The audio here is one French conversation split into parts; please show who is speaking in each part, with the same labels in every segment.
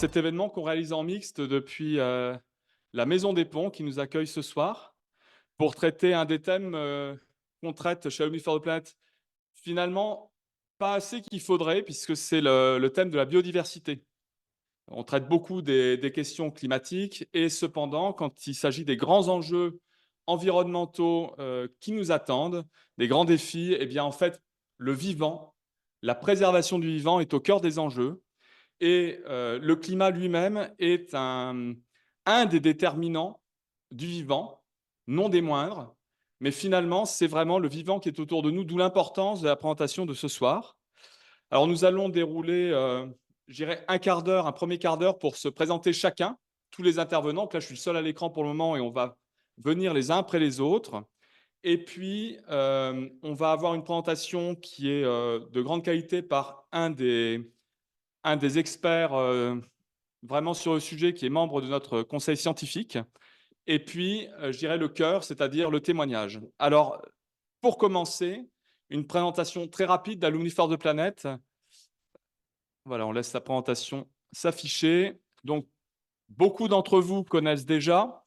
Speaker 1: cet événement qu'on réalise en mixte depuis la Maison des Ponts qui nous accueille ce soir pour traiter un des thèmes qu'on traite chez Alumni for the Planet. Finalement, pas assez qu'il faudrait, puisque c'est le thème de la biodiversité. On traite beaucoup des questions climatiques et cependant, quand il s'agit des grands enjeux environnementaux qui nous attendent, des grands défis, eh bien en fait, le vivant, la préservation du vivant est au cœur des enjeux. Et le climat lui-même est un des déterminants du vivant, non des moindres, mais finalement, c'est vraiment le vivant qui est autour de nous, d'où l'importance de la présentation de ce soir. Alors nous allons dérouler, je dirais un quart d'heure, un premier quart d'heure pour se présenter chacun, tous les intervenants. Donc là, je suis seul à l'écran pour le moment et on va venir les uns après les autres. Et puis, on va avoir une présentation qui est de grande qualité par un des experts vraiment sur le sujet qui est membre de notre conseil scientifique. Et puis, je dirais le cœur, c'est-à-dire le témoignage. Alors, pour commencer, une présentation très rapide d'Alumni for the Planet. Voilà, on laisse la présentation s'afficher. Donc, beaucoup d'entre vous connaissent déjà.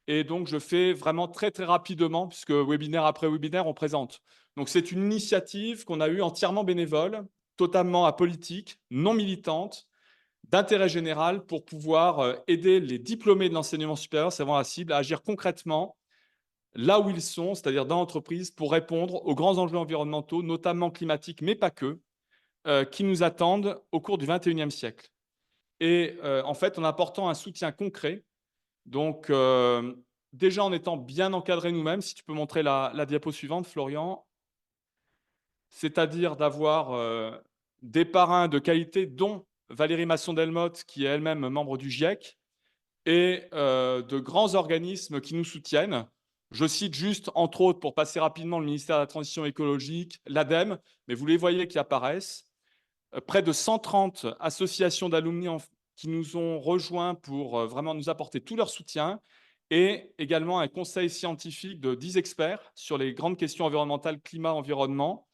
Speaker 1: Et donc, je fais vraiment très, très rapidement, puisque webinaire après webinaire, on présente. Donc, c'est une initiative qu'on a eue entièrement bénévole, totalement apolitique, non militante, d'intérêt général pour pouvoir aider les diplômés de l'enseignement supérieur, c'est vraiment la cible, à agir concrètement là où ils sont, c'est-à-dire dans l'entreprise, pour répondre aux grands enjeux environnementaux, notamment climatiques, mais pas que, qui nous attendent au cours du 21e siècle. Et en fait, en apportant un soutien concret, donc déjà en étant bien encadrés nous-mêmes, si tu peux montrer la diapo suivante, Florian, c'est-à-dire d'avoir des parrains de qualité, dont Valérie Masson-Delmotte, qui est elle-même membre du GIEC, et de grands organismes qui nous soutiennent. Je cite juste, entre autres, pour passer rapidement, le ministère de la Transition écologique, l'ADEME, mais vous les voyez qui apparaissent. Près de 130 associations d'alumni qui nous ont rejoints pour vraiment nous apporter tout leur soutien, et également un conseil scientifique de 10 experts sur les grandes questions environnementales, climat, environnement,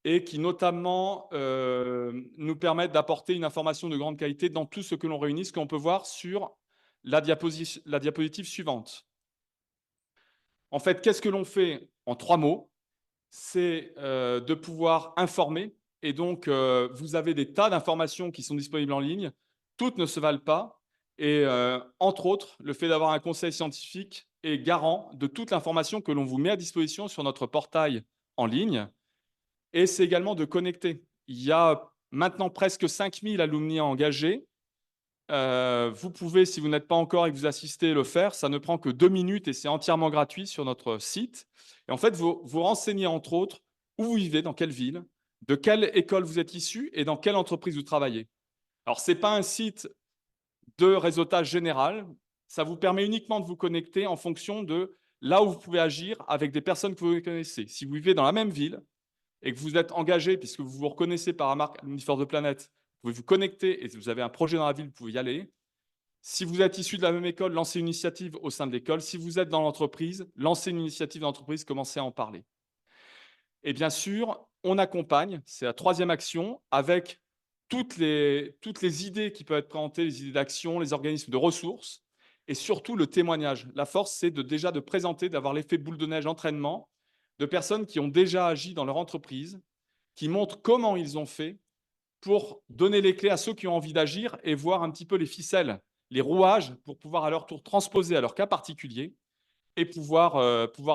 Speaker 1: et qui notamment nous permettent d'apporter une information de grande qualité dans tout ce que l'on réunit, ce qu'on peut voir sur la diapositive suivante. En fait, qu'est-ce que l'on fait en 3 mots? C'est de pouvoir informer. Et donc, vous avez des tas d'informations qui sont disponibles en ligne. Toutes ne se valent pas. Et entre autres, le fait d'avoir un conseil scientifique est garant de toute l'information que l'on vous met à disposition sur notre portail en ligne. Et c'est également de connecter. Il y a maintenant presque 5000 alumni engagés. Vous pouvez, si vous n'êtes pas encore et que vous assistez, le faire. Ça ne prend que 2 minutes et c'est entièrement gratuit sur notre site. Et en fait, vous vous renseignez entre autres où vous vivez, dans quelle ville, de quelle école vous êtes issu et dans quelle entreprise vous travaillez. Alors, ce n'est pas un site de réseautage général. Ça vous permet uniquement de vous connecter en fonction de là où vous pouvez agir avec des personnes que vous connaissez. Si vous vivez dans la même ville, et que vous êtes engagé, puisque vous vous reconnaissez par la marque Alumni for the Planet, vous pouvez vous connecter et si vous avez un projet dans la ville, vous pouvez y aller. Si vous êtes issu de la même école, lancez une initiative au sein de l'école. Si vous êtes dans l'entreprise, lancez une initiative d'entreprise, commencez à en parler. Et bien sûr, on accompagne, c'est la troisième action, avec toutes les idées qui peuvent être présentées, les idées d'action, les organismes de ressources, et surtout le témoignage. La force, c'est déjà de présenter, d'avoir l'effet boule de neige entraînement de personnes qui ont déjà agi dans leur entreprise, qui montrent comment ils ont fait pour donner les clés à ceux qui ont envie d'agir et voir un petit peu les ficelles, les rouages pour pouvoir à leur tour transposer à leur cas particulier et pouvoir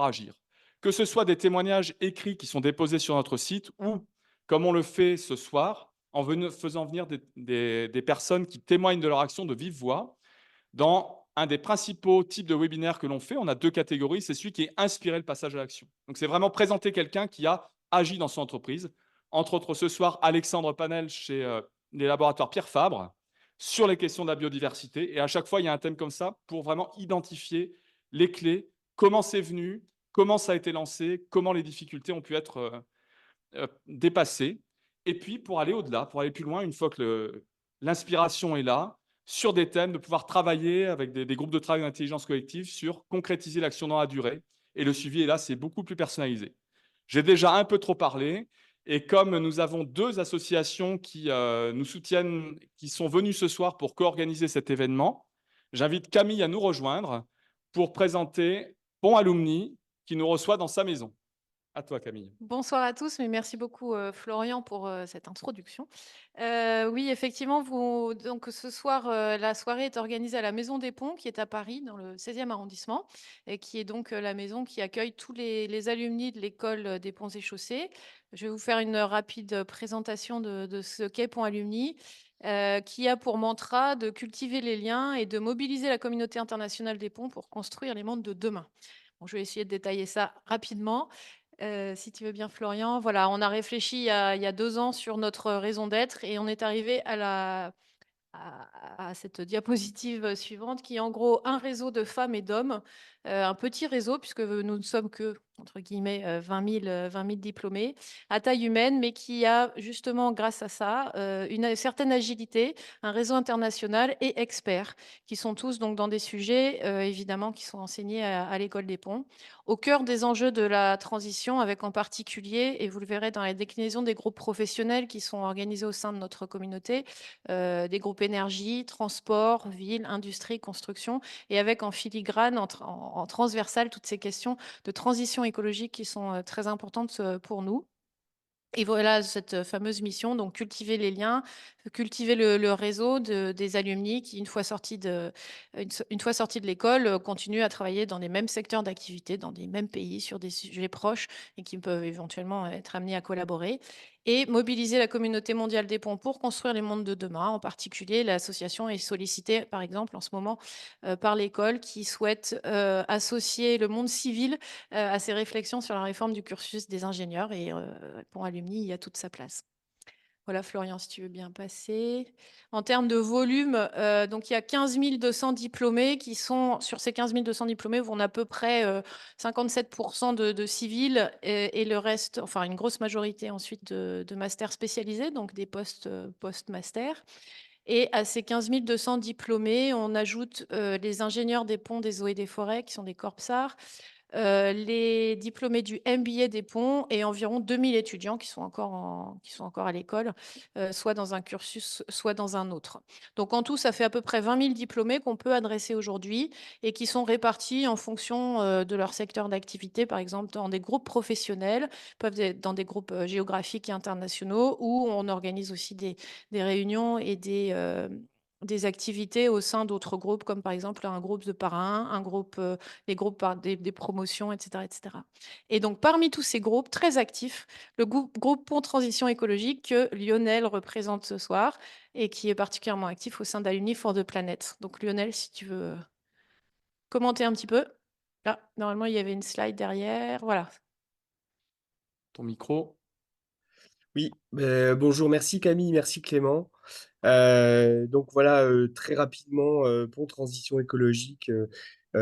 Speaker 1: agir. Que ce soit des témoignages écrits qui sont déposés sur notre site ou, comme on le fait ce soir, en faisant venir des personnes qui témoignent de leur action de vive voix. Dans un des principaux types de webinaires que l'on fait, on a 2 catégories. C'est celui qui est inspiré le passage à l'action. Donc, c'est vraiment présenter quelqu'un qui a agi dans son entreprise. Entre autres, ce soir, Alexandre Panel chez les laboratoires Pierre Fabre sur les questions de la biodiversité. Et à chaque fois, il y a un thème comme ça pour vraiment identifier les clés, comment c'est venu, comment ça a été lancé, comment les difficultés ont pu être dépassées. Et puis, pour aller au-delà, pour aller plus loin, une fois que l'inspiration est là, sur des thèmes, de pouvoir travailler avec des groupes de travail d'intelligence collective sur concrétiser l'action dans la durée. Et le suivi est là, c'est beaucoup plus personnalisé. J'ai déjà un peu trop parlé. Et comme nous avons 2 associations qui, nous soutiennent, qui sont venues ce soir pour co-organiser cet événement, j'invite Camille à nous rejoindre pour présenter Pont Alumni, qui nous reçoit dans sa maison. À toi, Camille.
Speaker 2: Bonsoir à tous, mais merci beaucoup, Florian pour, cette introduction. Oui, effectivement, donc ce soir, la soirée est organisée à la Maison des Ponts qui est à Paris dans le 16e arrondissement et qui est donc, la maison qui accueille tous les alumni de l'école, des Ponts et Chaussées. Je vais vous faire une rapide, présentation de ce qu'est Pont Alumni, qui a pour mantra de cultiver les liens et de mobiliser la communauté internationale des ponts pour construire les mondes de demain. Bon, je vais essayer de détailler ça rapidement. Si tu veux bien Florian, voilà, on a réfléchi il y a 2 ans sur notre raison d'être et on est arrivé à cette diapositive suivante qui est en gros un réseau de femmes et d'hommes, un petit réseau puisque nous ne sommes que, entre guillemets, 20 000 diplômés à taille humaine, mais qui a justement grâce à ça, une certaine agilité, un réseau international et experts qui sont tous donc dans des sujets, évidemment qui sont enseignés à l'école des ponts. Au cœur des enjeux de la transition avec en particulier, et vous le verrez dans la déclinaison des groupes professionnels qui sont organisés au sein de notre communauté, des groupes énergie, transport, ville, industrie, construction, et avec en filigrane, en transversal, toutes ces questions de transition écologique qui sont très importantes pour nous. Et voilà cette fameuse mission, donc cultiver les liens, cultiver le réseau des alumni qui, une fois sortis de l'école, continuent à travailler dans les mêmes secteurs d'activité, dans des mêmes pays, sur des sujets proches et qui peuvent éventuellement être amenés à collaborer. Et mobiliser la communauté mondiale des ponts pour construire les mondes de demain. En particulier, l'association est sollicitée, par exemple, en ce moment, par l'école qui souhaite associer le monde civil à ses réflexions sur la réforme du cursus des ingénieurs et pour Alumni, il y a toute sa place. Voilà, Florian, si tu veux bien passer. En termes de volume, donc il y a 15 200 diplômés qui sont, sur ces 15 200 diplômés, on a à peu près 57% de civils et le reste, enfin une grosse majorité ensuite de masters spécialisés, donc des postes post-master. Et à ces 15 200 diplômés, on ajoute les ingénieurs des ponts, des eaux et des forêts, qui sont des Corpsar, les diplômés du MBA des ponts et environ 2000 étudiants qui sont encore à l'école, soit dans un cursus, soit dans un autre. Donc en tout, ça fait à peu près 20 000 diplômés qu'on peut adresser aujourd'hui et qui sont répartis en fonction de leur secteur d'activité, par exemple dans des groupes professionnels, peuvent être dans des groupes géographiques et internationaux, où on organise aussi des réunions et des activités au sein d'autres groupes, comme par exemple un groupe de parrains, un groupe, des groupes des promotions, etc., etc. Et donc, parmi tous ces groupes très actifs, le groupe Pont Transition écologique que Lionel représente ce soir et qui est particulièrement actif au sein d'Alumni for the Planet. Donc, Lionel, si tu veux commenter un petit peu. Là, normalement, il y avait une slide derrière. Voilà.
Speaker 1: Ton micro.
Speaker 3: Oui, bonjour, merci Camille, merci Clément. Donc voilà, très rapidement, Pont Transition écologique,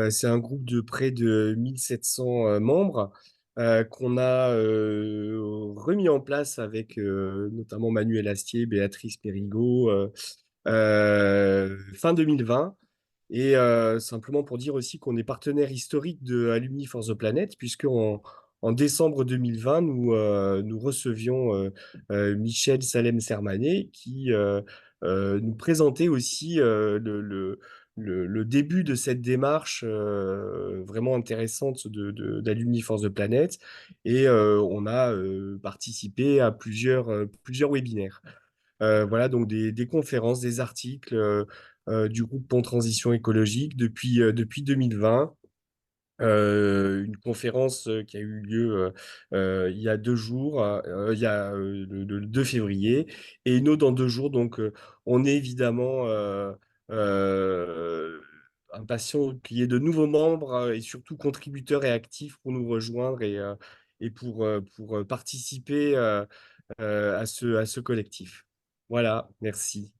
Speaker 3: c'est un groupe de près de 1700 membres qu'on a remis en place avec notamment Manuel Astier, Béatrice Périgot, fin 2020. Et simplement pour dire aussi qu'on est partenaire historique de Alumni for the Planet, puisque en décembre 2020, nous recevions Michel Salem-Sermané qui nous présentait aussi le début de cette démarche vraiment intéressante d'Alumni for the Planet. Et on a participé à plusieurs webinaires. Voilà, donc des conférences, des articles du groupe Pont Transition écologique depuis 2020. Une conférence qui a eu lieu il y a 2 jours, il y a le 2 février, et une autre dans 2 jours. Donc, on est évidemment impatient qu'il y ait de nouveaux membres et surtout contributeurs et actifs pour nous rejoindre et pour participer à ce collectif. Voilà, merci.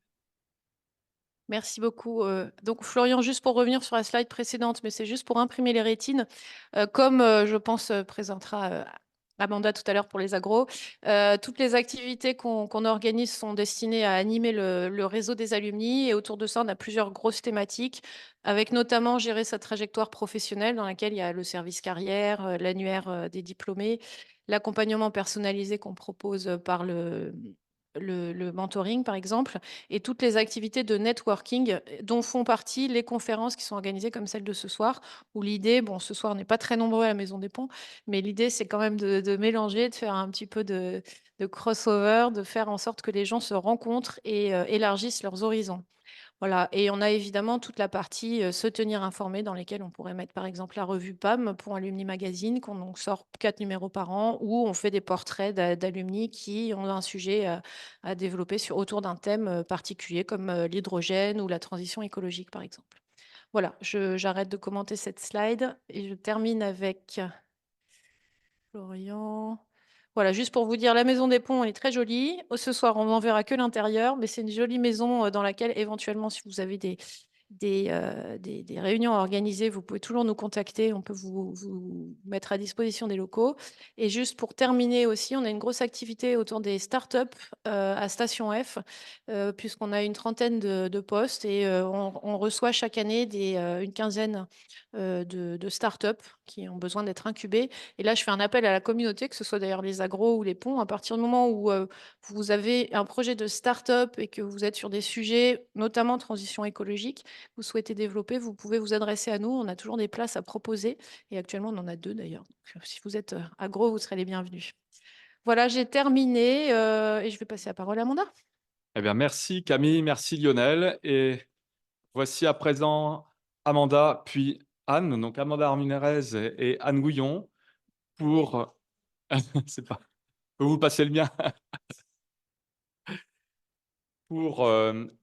Speaker 2: Merci beaucoup. Donc Florian, juste pour revenir sur la slide précédente, mais c'est juste pour imprimer les rétines, comme, je pense, présentera, Amanda tout à l'heure pour les agros, toutes les activités qu'on organise sont destinées à animer le réseau des alumni et autour de ça, on a plusieurs grosses thématiques avec notamment gérer sa trajectoire professionnelle dans laquelle il y a le service carrière, l'annuaire, des diplômés, l'accompagnement personnalisé qu'on propose par le mentoring, par exemple, et toutes les activités de networking dont font partie les conférences qui sont organisées comme celle de ce soir, où l'idée, bon, ce soir, on n'est pas très nombreux à la Maison des Ponts, mais l'idée, c'est quand même de mélanger, de faire un petit peu de crossover, de faire en sorte que les gens se rencontrent et élargissent leurs horizons. Voilà, et on a évidemment toute la partie, se tenir informé dans lesquelles on pourrait mettre par exemple la revue PAM pour Alumni Magazine qu'on donc sort 4 numéros par an où on fait des portraits d'alumni qui ont un sujet à développer autour d'un thème, particulier comme, l'hydrogène ou la transition écologique par exemple. Voilà, j'arrête de commenter cette slide et je termine avec Florian. Voilà, juste pour vous dire, la maison des ponts, elle est très jolie. Ce soir, on n'en verra que l'intérieur, mais c'est une jolie maison dans laquelle, éventuellement, si vous avez des réunions à organiser, vous pouvez toujours nous contacter. On peut vous mettre à disposition des locaux. Et juste pour terminer aussi, on a une grosse activité autour des startups à Station F, puisqu'on a une trentaine de postes et on reçoit chaque année une quinzaine de startups qui ont besoin d'être incubées. Et là, je fais un appel à la communauté, que ce soit d'ailleurs les agros ou les ponts. À partir du moment où vous avez un projet de start-up et que vous êtes sur des sujets, notamment transition écologique, que vous souhaitez développer, vous pouvez vous adresser à nous. On a toujours des places à proposer. Et actuellement, on en a 2 d'ailleurs. Donc, si vous êtes agro, vous serez les bienvenus. Voilà, j'ai terminé et je vais passer la parole à Amanda.
Speaker 1: Eh bien, merci Camille, merci Lionel. Et voici à présent Amanda, puis Anne, donc Amanda Arminérez et Anne Gouillon, pour. C'est pas. Vous passez le mien. Pour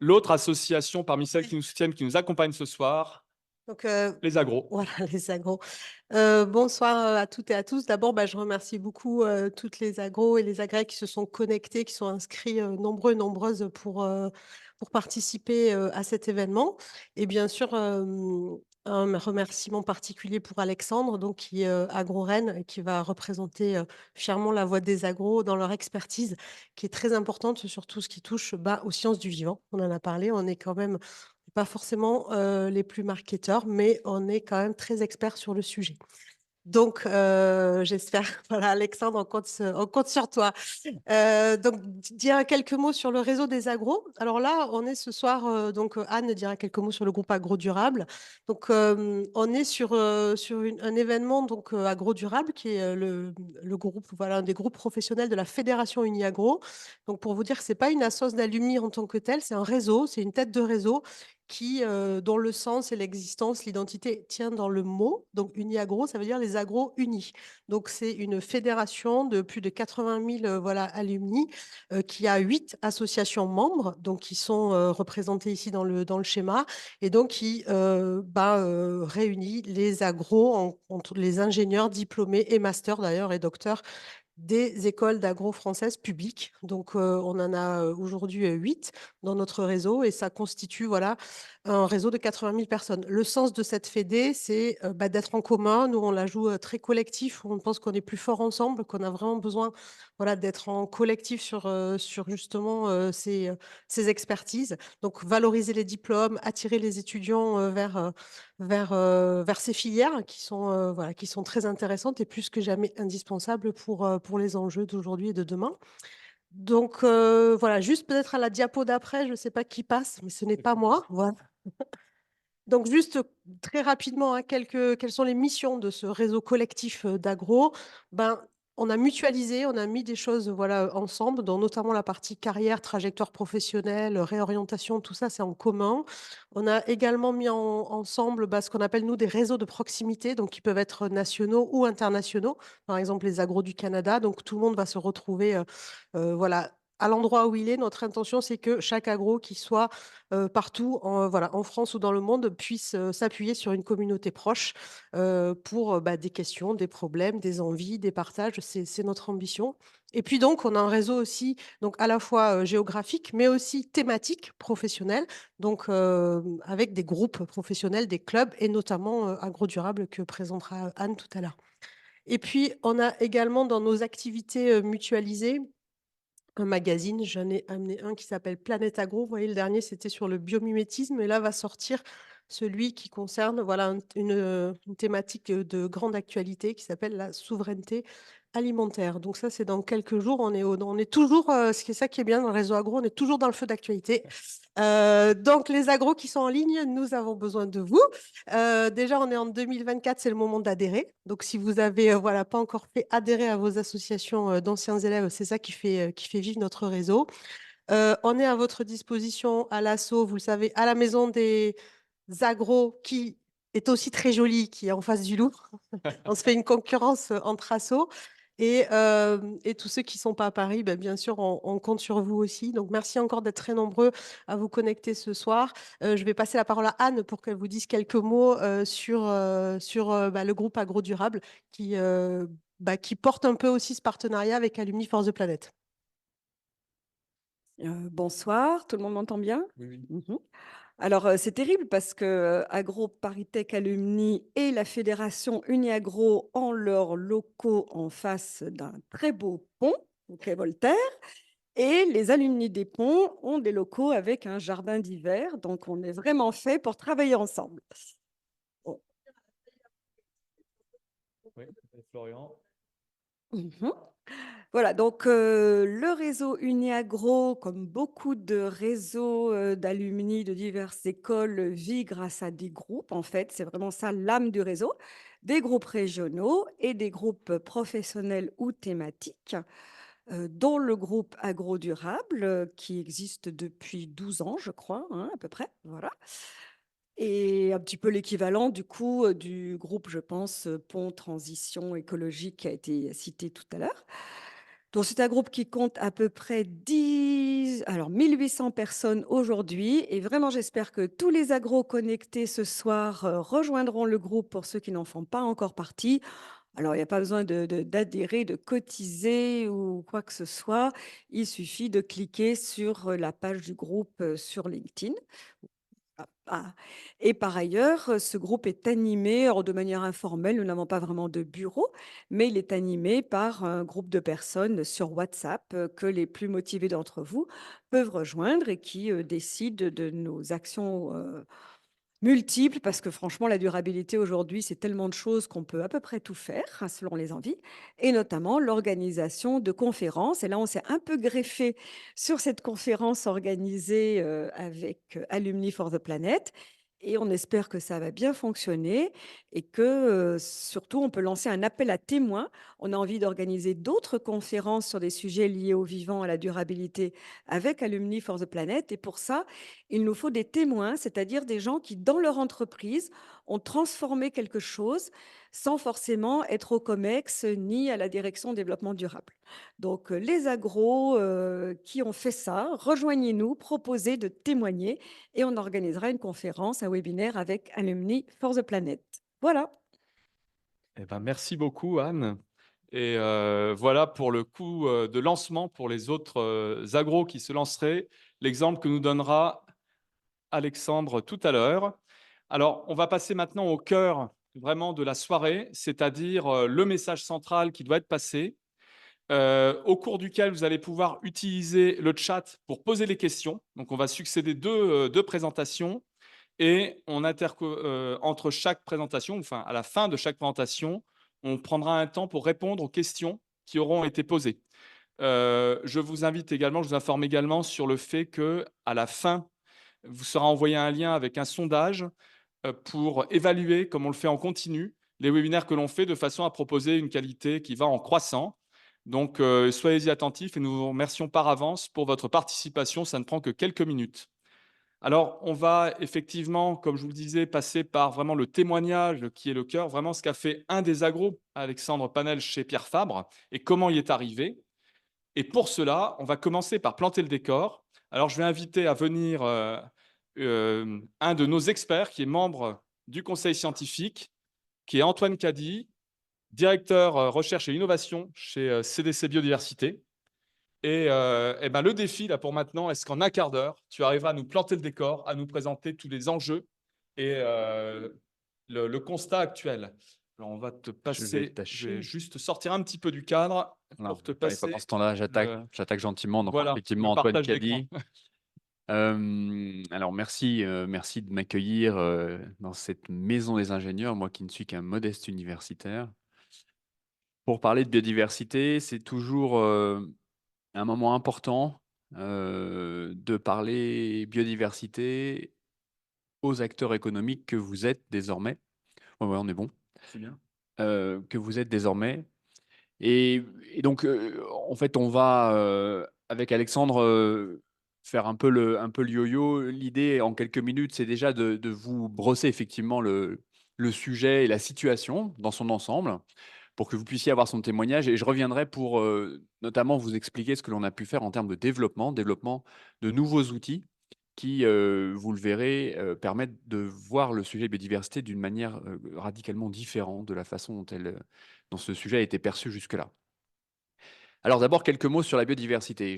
Speaker 1: l'autre association parmi celles qui nous soutiennent, qui nous accompagnent ce soir,
Speaker 4: Donc,
Speaker 1: les agros.
Speaker 4: voilà, les agros. Bonsoir à toutes et à tous. D'abord, je remercie beaucoup toutes les agros et les agrès qui se sont connectés, qui sont inscrits nombreux et nombreuses pour participer à cet événement. Et bien sûr, un remerciement particulier pour Alexandre, donc, qui est agro-reine et qui va représenter fièrement la voix des agros dans leur expertise, qui est très importante sur tout ce qui touche aux sciences du vivant. On en a parlé, on est quand même pas forcément les plus marketeurs, mais on est quand même très experts sur le sujet. Donc, j'espère, voilà, Alexandre, on compte sur toi. Donc, dire quelques mots sur le réseau des agros. Alors là, on est ce soir, donc Anne dira quelques mots sur le groupe Agro Durable. Donc, on est sur un événement donc Agro Durable qui est le groupe, voilà, un des groupes professionnels de la Fédération Uniagro. Donc, pour vous dire que c'est pas une assoce d'alumni en tant que telle, c'est un réseau, c'est une tête de réseau dont le sens et l'existence, l'identité tient dans le mot. Donc, Uniagro, ça veut dire les agros unis. Donc, c'est une fédération de plus de 80 000 voilà, alumni qui a 8 associations membres, donc qui sont représentées ici dans le schéma, et donc qui réunit les agros, les ingénieurs diplômés et masters d'ailleurs et docteurs des écoles d'agro françaises publiques. Donc, on en a aujourd'hui 8 dans notre réseau et ça constitue voilà, un réseau de 80 000 personnes. Le sens de cette fédé, c'est d'être en commun. Nous, on la joue très collectif. On pense qu'on est plus fort ensemble, qu'on a vraiment besoin voilà, d'être en collectif sur justement ces expertises. Donc, valoriser les diplômes, attirer les étudiants vers ces filières voilà, qui sont très intéressantes et plus que jamais indispensables pour les enjeux d'aujourd'hui et de demain. Donc, voilà, juste peut-être à la diapo d'après, je ne sais pas qui passe, mais ce n'est pas moi. Voilà. Donc, juste très rapidement, hein, quelles sont les missions de ce réseau collectif d'agro? On a mutualisé, on a mis des choses voilà, ensemble, dont notamment la partie carrière, trajectoire professionnelle, réorientation, tout ça, c'est en commun. On a également mis ensemble ce qu'on appelle, nous, des réseaux de proximité, donc qui peuvent être nationaux ou internationaux. Par exemple, les agros du Canada. Donc, tout le monde va se retrouver voilà, à l'endroit où il est. Notre intention, c'est que chaque agro qui soit partout voilà, en France ou dans le monde puisse s'appuyer sur une communauté proche pour des questions, des problèmes, des envies, des partages. C'est notre ambition. Et puis donc, on a un réseau aussi donc à la fois géographique, mais aussi thématique, professionnel, donc avec des groupes professionnels, des clubs et notamment AgroDurable que présentera Anne tout à l'heure. Et puis, on a également dans nos activités mutualisées un magazine. J'en ai amené un qui s'appelle Planète Agro. Vous voyez, le dernier, c'était sur le biomimétisme. Et là, va sortir celui qui concerne voilà, une thématique de grande actualité qui s'appelle la souveraineté alimentaire. Donc ça, c'est dans quelques jours. On est toujours, ce qui est ça qui est bien dans le réseau agro, on est toujours dans le feu d'actualité. Donc les agros qui sont en ligne, nous avons besoin de vous. Déjà, on est en 2024, c'est le moment d'adhérer. Donc si vous avez voilà, pas encore fait adhérer à vos associations d'anciens élèves, c'est ça qui fait vivre notre réseau. On est à votre disposition à l'assaut, vous le savez, à la maison des agros qui est aussi très jolie, qui est en face du Louvre. On se fait une concurrence entre assos. Et tous ceux qui ne sont pas à Paris, ben, bien sûr, on compte sur vous aussi. Donc, merci encore d'être très nombreux à vous connecter ce soir. Je vais passer la parole à Anne pour qu'elle vous dise quelques mots sur bah, le groupe Agro-Durable qui porte un peu aussi ce partenariat avec Alumni Force the Planet.
Speaker 5: Bonsoir, tout le monde m'entend bien?
Speaker 1: Oui, oui.
Speaker 5: Mmh. Alors, c'est terrible parce que, AgroParisTech Alumni et la fédération Uniagro ont leurs locaux en face d'un très beau pont, au quai Voltaire, et les alumni des ponts ont des locaux avec un jardin d'hiver, donc on est vraiment fait pour travailler ensemble. Bon.
Speaker 1: Oui, Florian.
Speaker 5: Mmh. Voilà, donc le réseau Uniagro, comme beaucoup de réseaux d'alumni de diverses écoles, vit grâce à des groupes. En fait, c'est vraiment ça l'âme du réseau. Des groupes régionaux et des groupes professionnels ou thématiques, dont le groupe Agro-Durable, qui existe depuis 12 ans, je crois, hein, à peu près. Voilà. Et un petit peu l'équivalent du coup du groupe, je pense, Pont Transition écologique qui a été cité tout à l'heure. Donc, c'est un groupe qui compte à peu près 1800 personnes aujourd'hui. Et vraiment, j'espère que tous les agros connectés ce soir rejoindront le groupe pour ceux qui n'en font pas encore partie. Alors, il n'y a pas besoin d'adhérer, de cotiser ou quoi que ce soit. Il suffit de cliquer sur la page du groupe sur LinkedIn. Et par ailleurs, ce groupe est animé, alors de manière informelle, nous n'avons pas vraiment de bureau, mais il est animé par un groupe de personnes sur WhatsApp que les plus motivés d'entre vous peuvent rejoindre et qui décident de nos actions multiples, parce que franchement, la durabilité aujourd'hui, c'est tellement de choses qu'on peut à peu près tout faire, hein, selon les envies, et notamment l'organisation de conférences. Et là, on s'est un peu greffé sur cette conférence organisée avec Alumni for the Planet. Et on espère que ça va bien fonctionner et que surtout, on peut lancer un appel à témoins. On a envie d'organiser d'autres conférences sur des sujets liés au vivant, à la durabilité avec Alumni for the Planet. Et pour ça, il nous faut des témoins, c'est-à-dire des gens qui, dans leur entreprise, ont transformé quelque chose sans forcément être au COMEX ni à la direction développement durable. Donc, les agros qui ont fait ça, rejoignez-nous, proposez de témoigner et on organisera une conférence, un webinaire avec Alumni for the Planet. Voilà.
Speaker 1: Eh ben, merci beaucoup, Anne. Et voilà pour le coup de lancement pour les autres agros qui se lanceraient, l'exemple que nous donnera Alexandre tout à l'heure. Alors, on va passer maintenant au cœur vraiment de la soirée, c'est-à-dire le message central qui doit être passé, au cours duquel vous allez pouvoir utiliser le chat pour poser les questions. Donc, on va succéder deux présentations et entre chaque présentation, enfin à la fin de chaque présentation, on prendra un temps pour répondre aux questions qui auront été posées. Je vous informe également sur le fait que à la fin, vous sera envoyé un lien avec un sondage pour évaluer, comme on le fait en continu, les webinaires que l'on fait de façon à proposer une qualité qui va en croissant. Donc, soyez-y attentifs et nous vous remercions par avance pour votre participation. Ça ne prend que quelques minutes. Alors, on va effectivement, comme je vous le disais, passer par vraiment le témoignage qui est le cœur, vraiment ce qu'a fait un des agros, Alexandre Panel, chez Pierre Fabre, et comment il est arrivé. Et pour cela, on va commencer par planter le décor. Alors, je vais inviter à venir un de nos experts qui est membre du conseil scientifique, qui est Antoine Caddy, directeur recherche et innovation chez CDC Biodiversité. Et, ben, le défi là pour maintenant, est-ce qu'en un quart d'heure, tu arriveras à nous planter le décor, à nous présenter tous les enjeux et le constat actuel. Alors, on va te passer, je vais juste sortir un petit peu du cadre pour te passer.
Speaker 6: Pendant ce temps-là, j'attaque gentiment. Donc,
Speaker 1: Voilà,
Speaker 6: effectivement,
Speaker 1: le
Speaker 6: Antoine
Speaker 1: partage d'écran.
Speaker 6: Caddy. Alors, merci de m'accueillir dans cette maison des ingénieurs, moi qui ne suis qu'un modeste universitaire. Pour parler de biodiversité, c'est toujours un moment important de parler biodiversité aux acteurs économiques que vous êtes désormais. Ouais, ouais, on est bon.
Speaker 1: C'est bien.
Speaker 6: Que vous êtes désormais. Et, et donc, en fait, on va, avec Alexandre, faire un peu le yo-yo. L'idée, en quelques minutes, c'est déjà de vous brosser effectivement le sujet et la situation dans son ensemble pour que vous puissiez avoir son témoignage. Et je reviendrai pour notamment vous expliquer ce que l'on a pu faire en termes de développement de nouveaux outils qui, vous le verrez, permettent de voir le sujet biodiversité d'une manière radicalement différente de la façon dont ce sujet a été perçu jusque-là. Alors d'abord, quelques mots sur la biodiversité.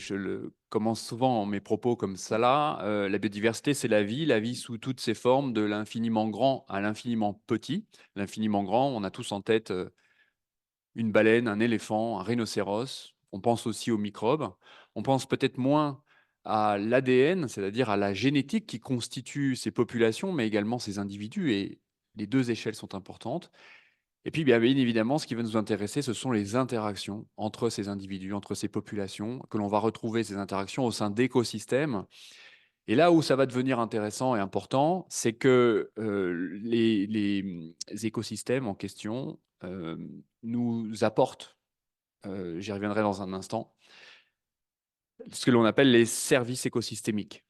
Speaker 6: Commence souvent mes propos comme ça là. La biodiversité, c'est la vie sous toutes ses formes, de l'infiniment grand à l'infiniment petit. L'infiniment grand, on a tous en tête une baleine, un éléphant, un rhinocéros. On pense aussi aux microbes. On pense peut-être moins à l'ADN, c'est-à-dire à la génétique qui constitue ces populations, mais également ces individus. Et les deux échelles sont importantes. Et puis, bien évidemment, ce qui va nous intéresser, ce sont les interactions entre ces individus, entre ces populations, que l'on va retrouver ces interactions au sein d'écosystèmes. Et là où ça va devenir intéressant et important, c'est que les écosystèmes en question nous apportent, j'y reviendrai dans un instant, ce que l'on appelle les services écosystémiques.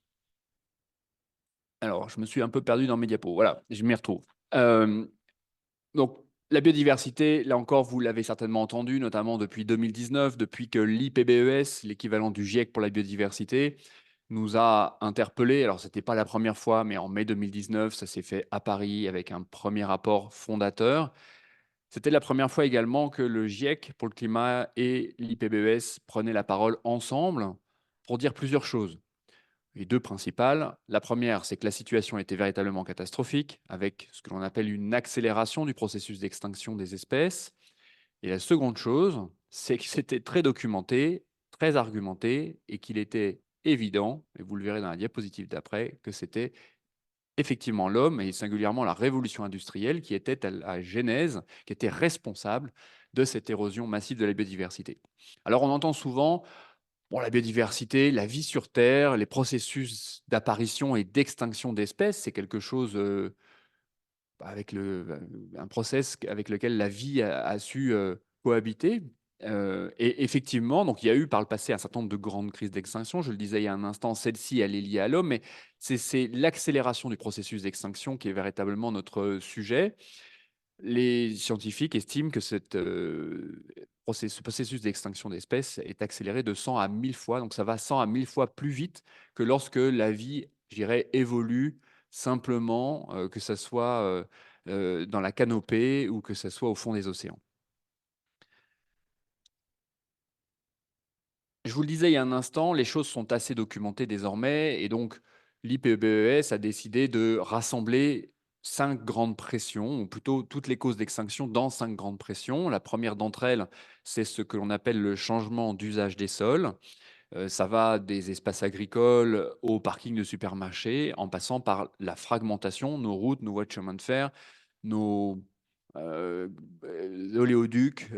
Speaker 6: Alors, je me suis un peu perdu dans mes diapos. Voilà, je m'y retrouve. Donc, la biodiversité, là encore, vous l'avez certainement entendu, notamment depuis 2019, depuis que l'IPBES, l'équivalent du GIEC pour la biodiversité, nous a interpellés. Alors, ce n'était pas la première fois, mais en mai 2019, ça s'est fait à Paris avec un premier rapport fondateur. C'était la première fois également que le GIEC pour le climat et l'IPBES prenaient la parole ensemble pour dire plusieurs choses. Les deux principales. La première, c'est que la situation était véritablement catastrophique, avec ce que l'on appelle une accélération du processus d'extinction des espèces. Et la seconde chose, c'est que c'était très documenté, très argumenté, et qu'il était évident, et vous le verrez dans la diapositive d'après, que c'était effectivement l'homme, et singulièrement la révolution industrielle, qui était à la genèse, qui était responsable de cette érosion massive de la biodiversité. Alors on entend souvent bon, la biodiversité, la vie sur Terre, les processus d'apparition et d'extinction d'espèces, c'est quelque chose avec un process avec lequel la vie a su cohabiter. Et effectivement, donc il y a eu par le passé un certain nombre de grandes crises d'extinction. Je le disais il y a un instant, celle-ci, elle est liée à l'homme, mais c'est l'accélération du processus d'extinction qui est véritablement notre sujet. Les scientifiques estiment que ce processus d'extinction d'espèces est accéléré de 100 à 1000 fois. Donc, ça va 100 à 1000 fois plus vite que lorsque la vie, je dirais, évolue simplement, que ce soit dans la canopée ou que ce soit au fond des océans. Je vous le disais il y a un instant, les choses sont assez documentées désormais et donc l'IPBES a décidé de rassembler 5 grandes pressions, ou plutôt toutes les causes d'extinction dans 5 grandes pressions. La première d'entre elles, c'est ce que l'on appelle le changement d'usage des sols. Ça va des espaces agricoles aux parkings de supermarchés, en passant par la fragmentation, nos routes, nos voies de chemin de fer, nos oléoducs,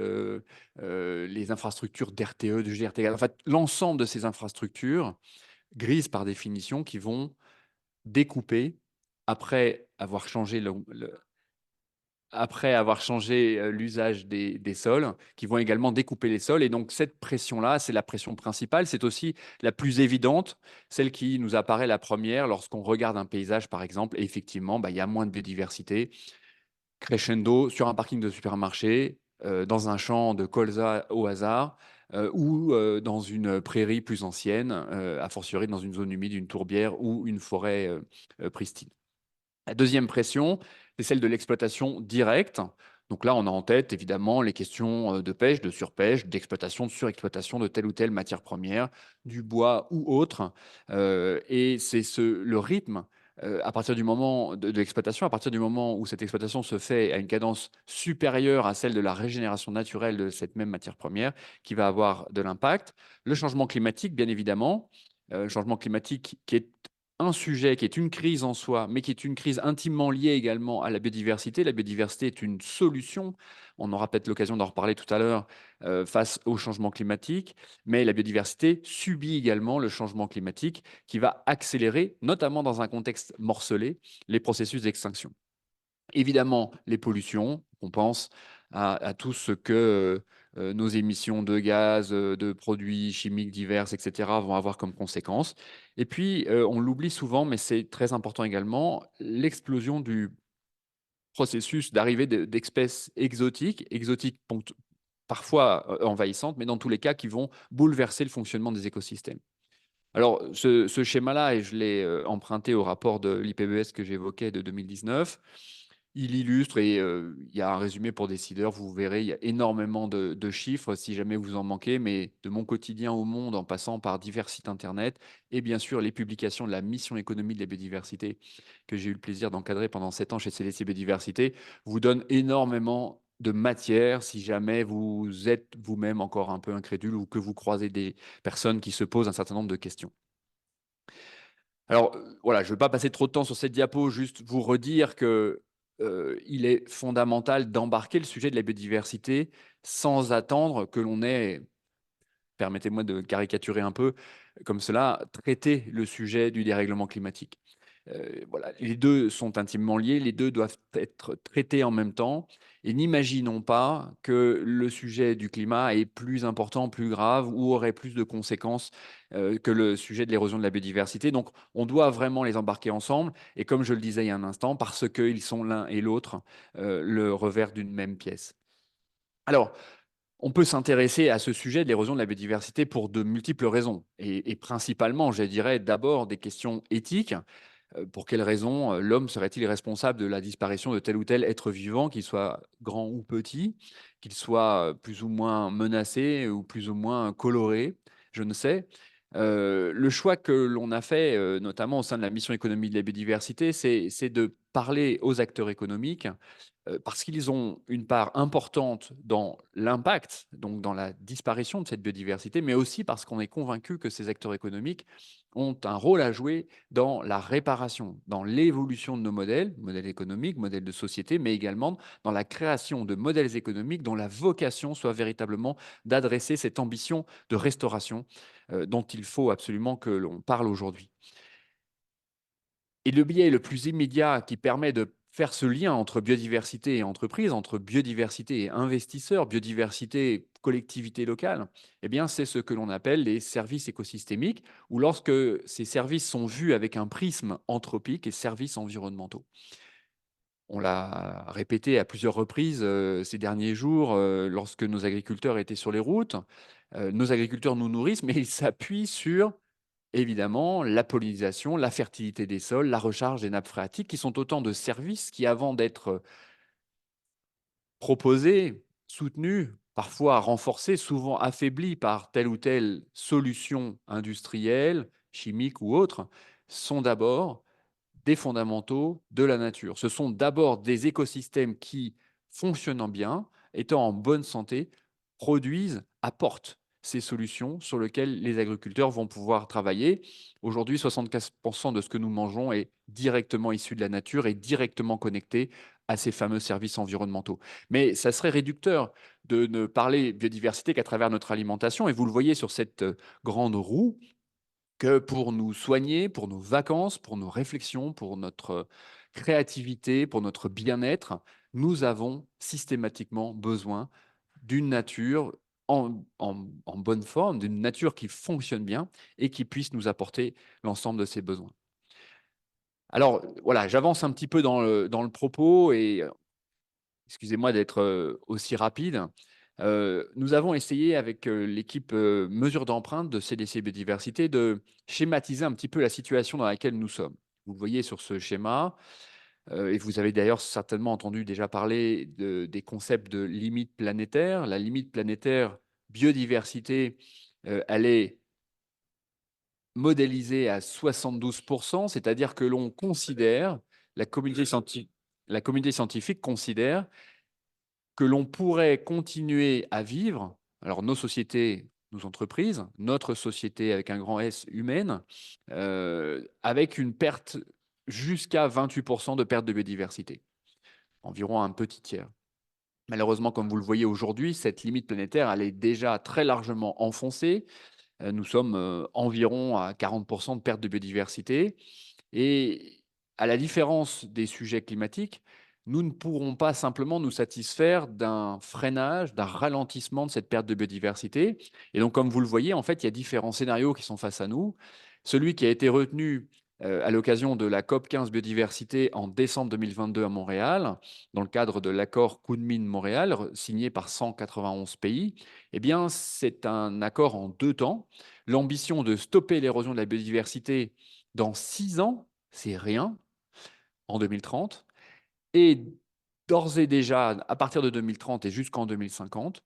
Speaker 6: les infrastructures d'RTE, de GRTgaz, en fait, l'ensemble de ces infrastructures grises par définition qui vont découper après avoir changé après avoir changé l'usage des sols, qui vont également découper les sols. Et donc, cette pression-là, c'est la pression principale. C'est aussi la plus évidente, celle qui nous apparaît la première lorsqu'on regarde un paysage, par exemple. Et effectivement, bah, il y a moins de biodiversité. Crescendo sur un parking de supermarché, dans un champ de colza au hasard, ou dans une prairie plus ancienne, a fortiori dans une zone humide, une tourbière ou une forêt pristine. La deuxième pression, c'est celle de l'exploitation directe. Donc là, on a en tête évidemment les questions de pêche, de surpêche, d'exploitation, de surexploitation de telle ou telle matière première, du bois ou autre. Et c'est le rythme à partir du moment de l'exploitation, à partir du moment où cette exploitation se fait à une cadence supérieure à celle de la régénération naturelle de cette même matière première, qui va avoir de l'impact. Le changement climatique, bien évidemment, changement climatique qui est un sujet qui est une crise en soi, mais qui est une crise intimement liée également à la biodiversité. La biodiversité est une solution, on aura peut-être l'occasion d'en reparler tout à l'heure, face au changement climatique, mais la biodiversité subit également le changement climatique qui va accélérer, notamment dans un contexte morcelé, les processus d'extinction. Évidemment, les pollutions, on pense à tout ce que nos émissions de gaz, de produits chimiques divers, etc., vont avoir comme conséquence. Et puis, on l'oublie souvent, mais c'est très important également, l'explosion du processus d'arrivée d'espèces exotiques parfois envahissantes, mais dans tous les cas qui vont bouleverser le fonctionnement des écosystèmes. Alors, ce schéma-là, et je l'ai emprunté au rapport de l'IPBES que j'évoquais de 2019, il illustre et il y a un résumé pour décideurs, vous verrez, il y a énormément de chiffres si jamais vous en manquez, mais de mon quotidien au monde, en passant par divers sites internet et bien sûr les publications de la mission économie de la biodiversité que j'ai eu le plaisir d'encadrer pendant 7 ans chez CDC Biodiversité, vous donne énormément de matière si jamais vous êtes vous-même encore un peu incrédule ou que vous croisez des personnes qui se posent un certain nombre de questions. Alors, voilà, je ne vais pas passer trop de temps sur cette diapo, juste vous redire que il est fondamental d'embarquer le sujet de la biodiversité sans attendre que l'on ait, permettez-moi de caricaturer un peu comme cela, traité le sujet du dérèglement climatique. Voilà, les deux sont intimement liés, les deux doivent être traités en même temps. Et n'imaginons pas que le sujet du climat est plus important, plus grave ou aurait plus de conséquences que le sujet de l'érosion de la biodiversité. Donc, on doit vraiment les embarquer ensemble. Et comme je le disais il y a un instant, parce qu'ils sont l'un et l'autre le revers d'une même pièce. Alors, on peut s'intéresser à ce sujet de l'érosion de la biodiversité pour de multiples raisons. Et principalement, je dirais d'abord des questions éthiques. Pour quelles raisons l'homme serait-il responsable de la disparition de tel ou tel être vivant, qu'il soit grand ou petit, qu'il soit plus ou moins menacé ou plus ou moins coloré, je ne sais. Le choix que l'on a fait, notamment au sein de la mission économie de la biodiversité, c'est de parler aux acteurs économiques parce qu'ils ont une part importante dans l'impact, donc dans la disparition de cette biodiversité, mais aussi parce qu'on est convaincu que ces acteurs économiques ont un rôle à jouer dans la réparation, dans l'évolution de nos modèles, modèles économiques, modèles de société, mais également dans la création de modèles économiques dont la vocation soit véritablement d'adresser cette ambition de restauration dont il faut absolument que l'on parle aujourd'hui. Et le biais le plus immédiat qui permet de faire ce lien entre biodiversité et entreprise, entre biodiversité et investisseurs, biodiversité collectivité locale, eh bien, c'est ce que l'on appelle les services écosystémiques, ou lorsque ces services sont vus avec un prisme anthropique et services environnementaux. On l'a répété à plusieurs reprises ces derniers jours lorsque nos agriculteurs étaient sur les routes. Nos agriculteurs nous nourrissent, mais ils s'appuient sur évidemment, la pollinisation, la fertilité des sols, la recharge des nappes phréatiques, qui sont autant de services qui, avant d'être proposés, soutenus, parfois renforcés, souvent affaiblis par telle ou telle solution industrielle, chimique ou autre, sont d'abord des fondamentaux de la nature. Ce sont d'abord des écosystèmes qui, fonctionnant bien, étant en bonne santé, produisent, apportent ces solutions sur lesquelles les agriculteurs vont pouvoir travailler. Aujourd'hui, 75% de ce que nous mangeons est directement issu de la nature et directement connecté à ces fameux services environnementaux. Mais ça serait réducteur de ne parler biodiversité qu'à travers notre alimentation. Et vous le voyez sur cette grande roue, que pour nous soigner, pour nos vacances, pour nos réflexions, pour notre créativité, pour notre bien-être, nous avons systématiquement besoin d'une nature en bonne forme, d'une nature qui fonctionne bien et qui puisse nous apporter l'ensemble de ses besoins. Alors voilà, j'avance un petit peu dans le propos et excusez-moi d'être aussi rapide. Nous avons essayé avec l'équipe mesure d'empreinte de CDC Biodiversité de schématiser un petit peu la situation dans laquelle nous sommes. Vous le voyez sur ce schéma, et vous avez d'ailleurs certainement entendu déjà parler des concepts de limite planétaire. La limite planétaire biodiversité, elle est modélisée à 72%, c'est-à-dire que l'on considère, la communauté scientifique considère que l'on pourrait continuer à vivre, alors nos sociétés nos entreprises, notre société avec un grand S humaine, avec une perte jusqu'à 28% de perte de biodiversité, environ un petit tiers. Malheureusement, comme vous le voyez aujourd'hui, cette limite planétaire, elle est déjà très largement enfoncée. Nous sommes environ à 40% de perte de biodiversité. Et à la différence des sujets climatiques, nous ne pourrons pas simplement nous satisfaire d'un freinage, d'un ralentissement de cette perte de biodiversité. Et donc, comme vous le voyez, en fait, il y a différents scénarios qui sont face à nous. Celui qui a été retenu à l'occasion de la COP15 biodiversité en décembre 2022 à Montréal, dans le cadre de l'accord Kunming-Montréal, signé par 191 pays, eh bien, c'est un accord en 2 temps. L'ambition de stopper l'érosion de la biodiversité dans 6 ans, c'est rien, en 2030. Et d'ores et déjà, à partir de 2030 et jusqu'en 2050,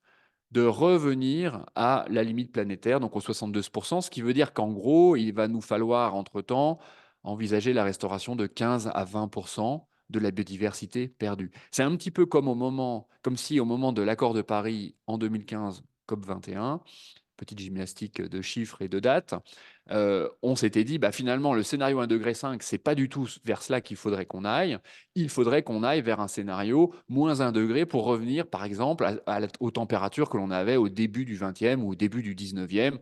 Speaker 6: de revenir à la limite planétaire, donc aux 72%, ce qui veut dire qu'en gros, il va nous falloir, entre-temps, envisager la restauration de 15 à 20% de la biodiversité perdue. C'est un petit peu comme si au moment de l'accord de Paris en 2015, COP21, petite gymnastique de chiffres et de dates, on s'était dit, bah, finalement, le scénario 1,5 degré, c'est pas du tout vers cela qu'il faudrait qu'on aille. Il faudrait qu'on aille vers un scénario moins 1 degré pour revenir, par exemple, aux températures que l'on avait au début du 20e ou au début du 19e.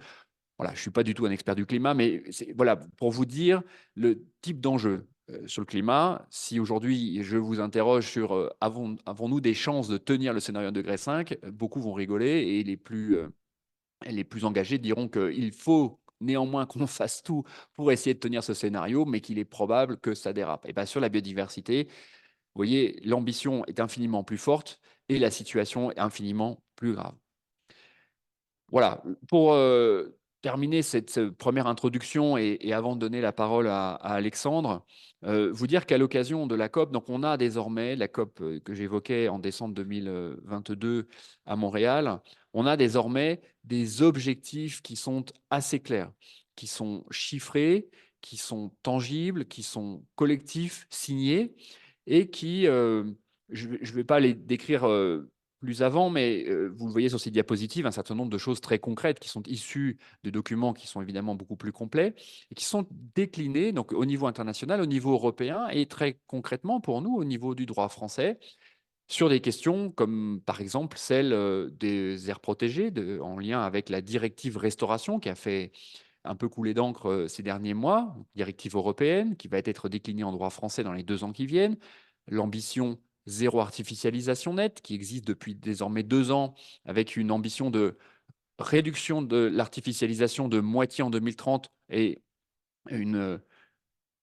Speaker 6: Voilà, je ne suis pas du tout un expert du climat, mais voilà, pour vous dire le type d'enjeu sur le climat. Si aujourd'hui, je vous interroge sur avons-nous des chances de tenir le scénario 1,5 degré, beaucoup vont rigoler et les plus engagés diront qu'il faut néanmoins qu'on fasse tout pour essayer de tenir ce scénario, mais qu'il est probable que ça dérape. Et bien sur la biodiversité, vous voyez, l'ambition est infiniment plus forte et la situation est infiniment plus grave. Voilà, pour terminer cette première introduction et avant de donner la parole à Alexandre, vous dire qu'à l'occasion de la COP, donc on a désormais la COP que j'évoquais en décembre 2022 à Montréal, on a désormais des objectifs qui sont assez clairs, qui sont chiffrés, qui sont tangibles, qui sont collectifs, signés et qui, je ne vais pas les décrire plus avant, mais vous le voyez sur ces diapositives, un certain nombre de choses très concrètes qui sont issues de documents qui sont évidemment beaucoup plus complets et qui sont déclinés donc, au niveau international, au niveau européen et très concrètement pour nous au niveau du droit français sur des questions comme par exemple celle des aires protégées en lien avec la directive restauration qui a fait un peu couler d'encre ces derniers mois, directive européenne qui va être déclinée en droit français dans les 2 ans qui viennent, l'ambition zéro artificialisation nette, qui existe depuis désormais 2 ans, avec une ambition de réduction de l'artificialisation de moitié en 2030 et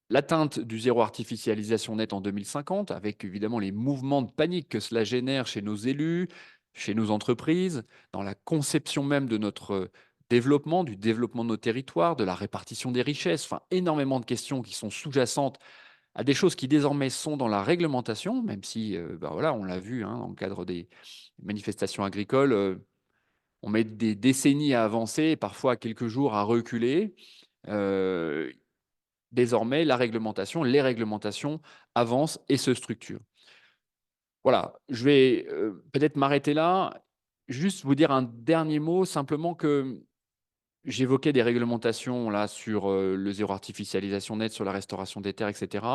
Speaker 6: l'atteinte du zéro artificialisation nette en 2050, avec évidemment les mouvements de panique que cela génère chez nos élus, chez nos entreprises, dans la conception même de notre développement, du développement de nos territoires, de la répartition des richesses, enfin énormément de questions qui sont sous-jacentes à des choses qui désormais sont dans la réglementation, même si, bah voilà, on l'a vu dans le cadre des manifestations agricoles, on met des décennies à avancer, parfois quelques jours à reculer. Désormais, les réglementations avancent et se structurent. Voilà, je vais peut-être m'arrêter là. Juste vous dire un dernier mot, simplement que j'évoquais des réglementations là sur le zéro artificialisation nette, sur la restauration des terres, etc.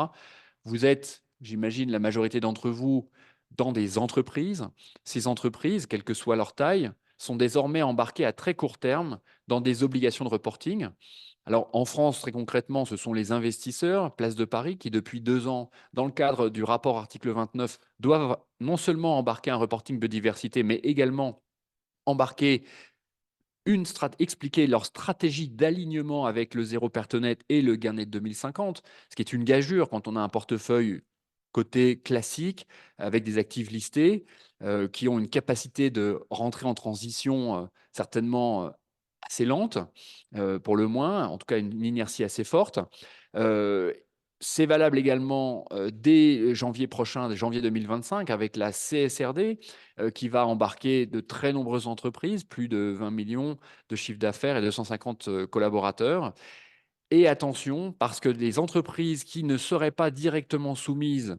Speaker 6: Vous êtes, j'imagine, la majorité d'entre vous dans des entreprises. Ces entreprises, quelle que soit leur taille, sont désormais embarquées à très court terme dans des obligations de reporting. Alors en France, très concrètement, ce sont les investisseurs, Place de Paris, qui depuis 2 ans, dans le cadre du rapport article 29, doivent non seulement embarquer un reporting biodiversité, mais également embarquer expliquer leur stratégie d'alignement avec le zéro perte nette et le gain net 2050, ce qui est une gageure quand on a un portefeuille côté classique avec des actifs listés qui ont une capacité de rentrer en transition certainement assez lente, pour le moins, en tout cas une inertie assez forte. C'est valable également dès janvier prochain, janvier 2025, avec la CSRD, qui va embarquer de très nombreuses entreprises, plus de 20 millions de chiffre d'affaires et 250 collaborateurs. Et attention, parce que les entreprises qui ne seraient pas directement soumises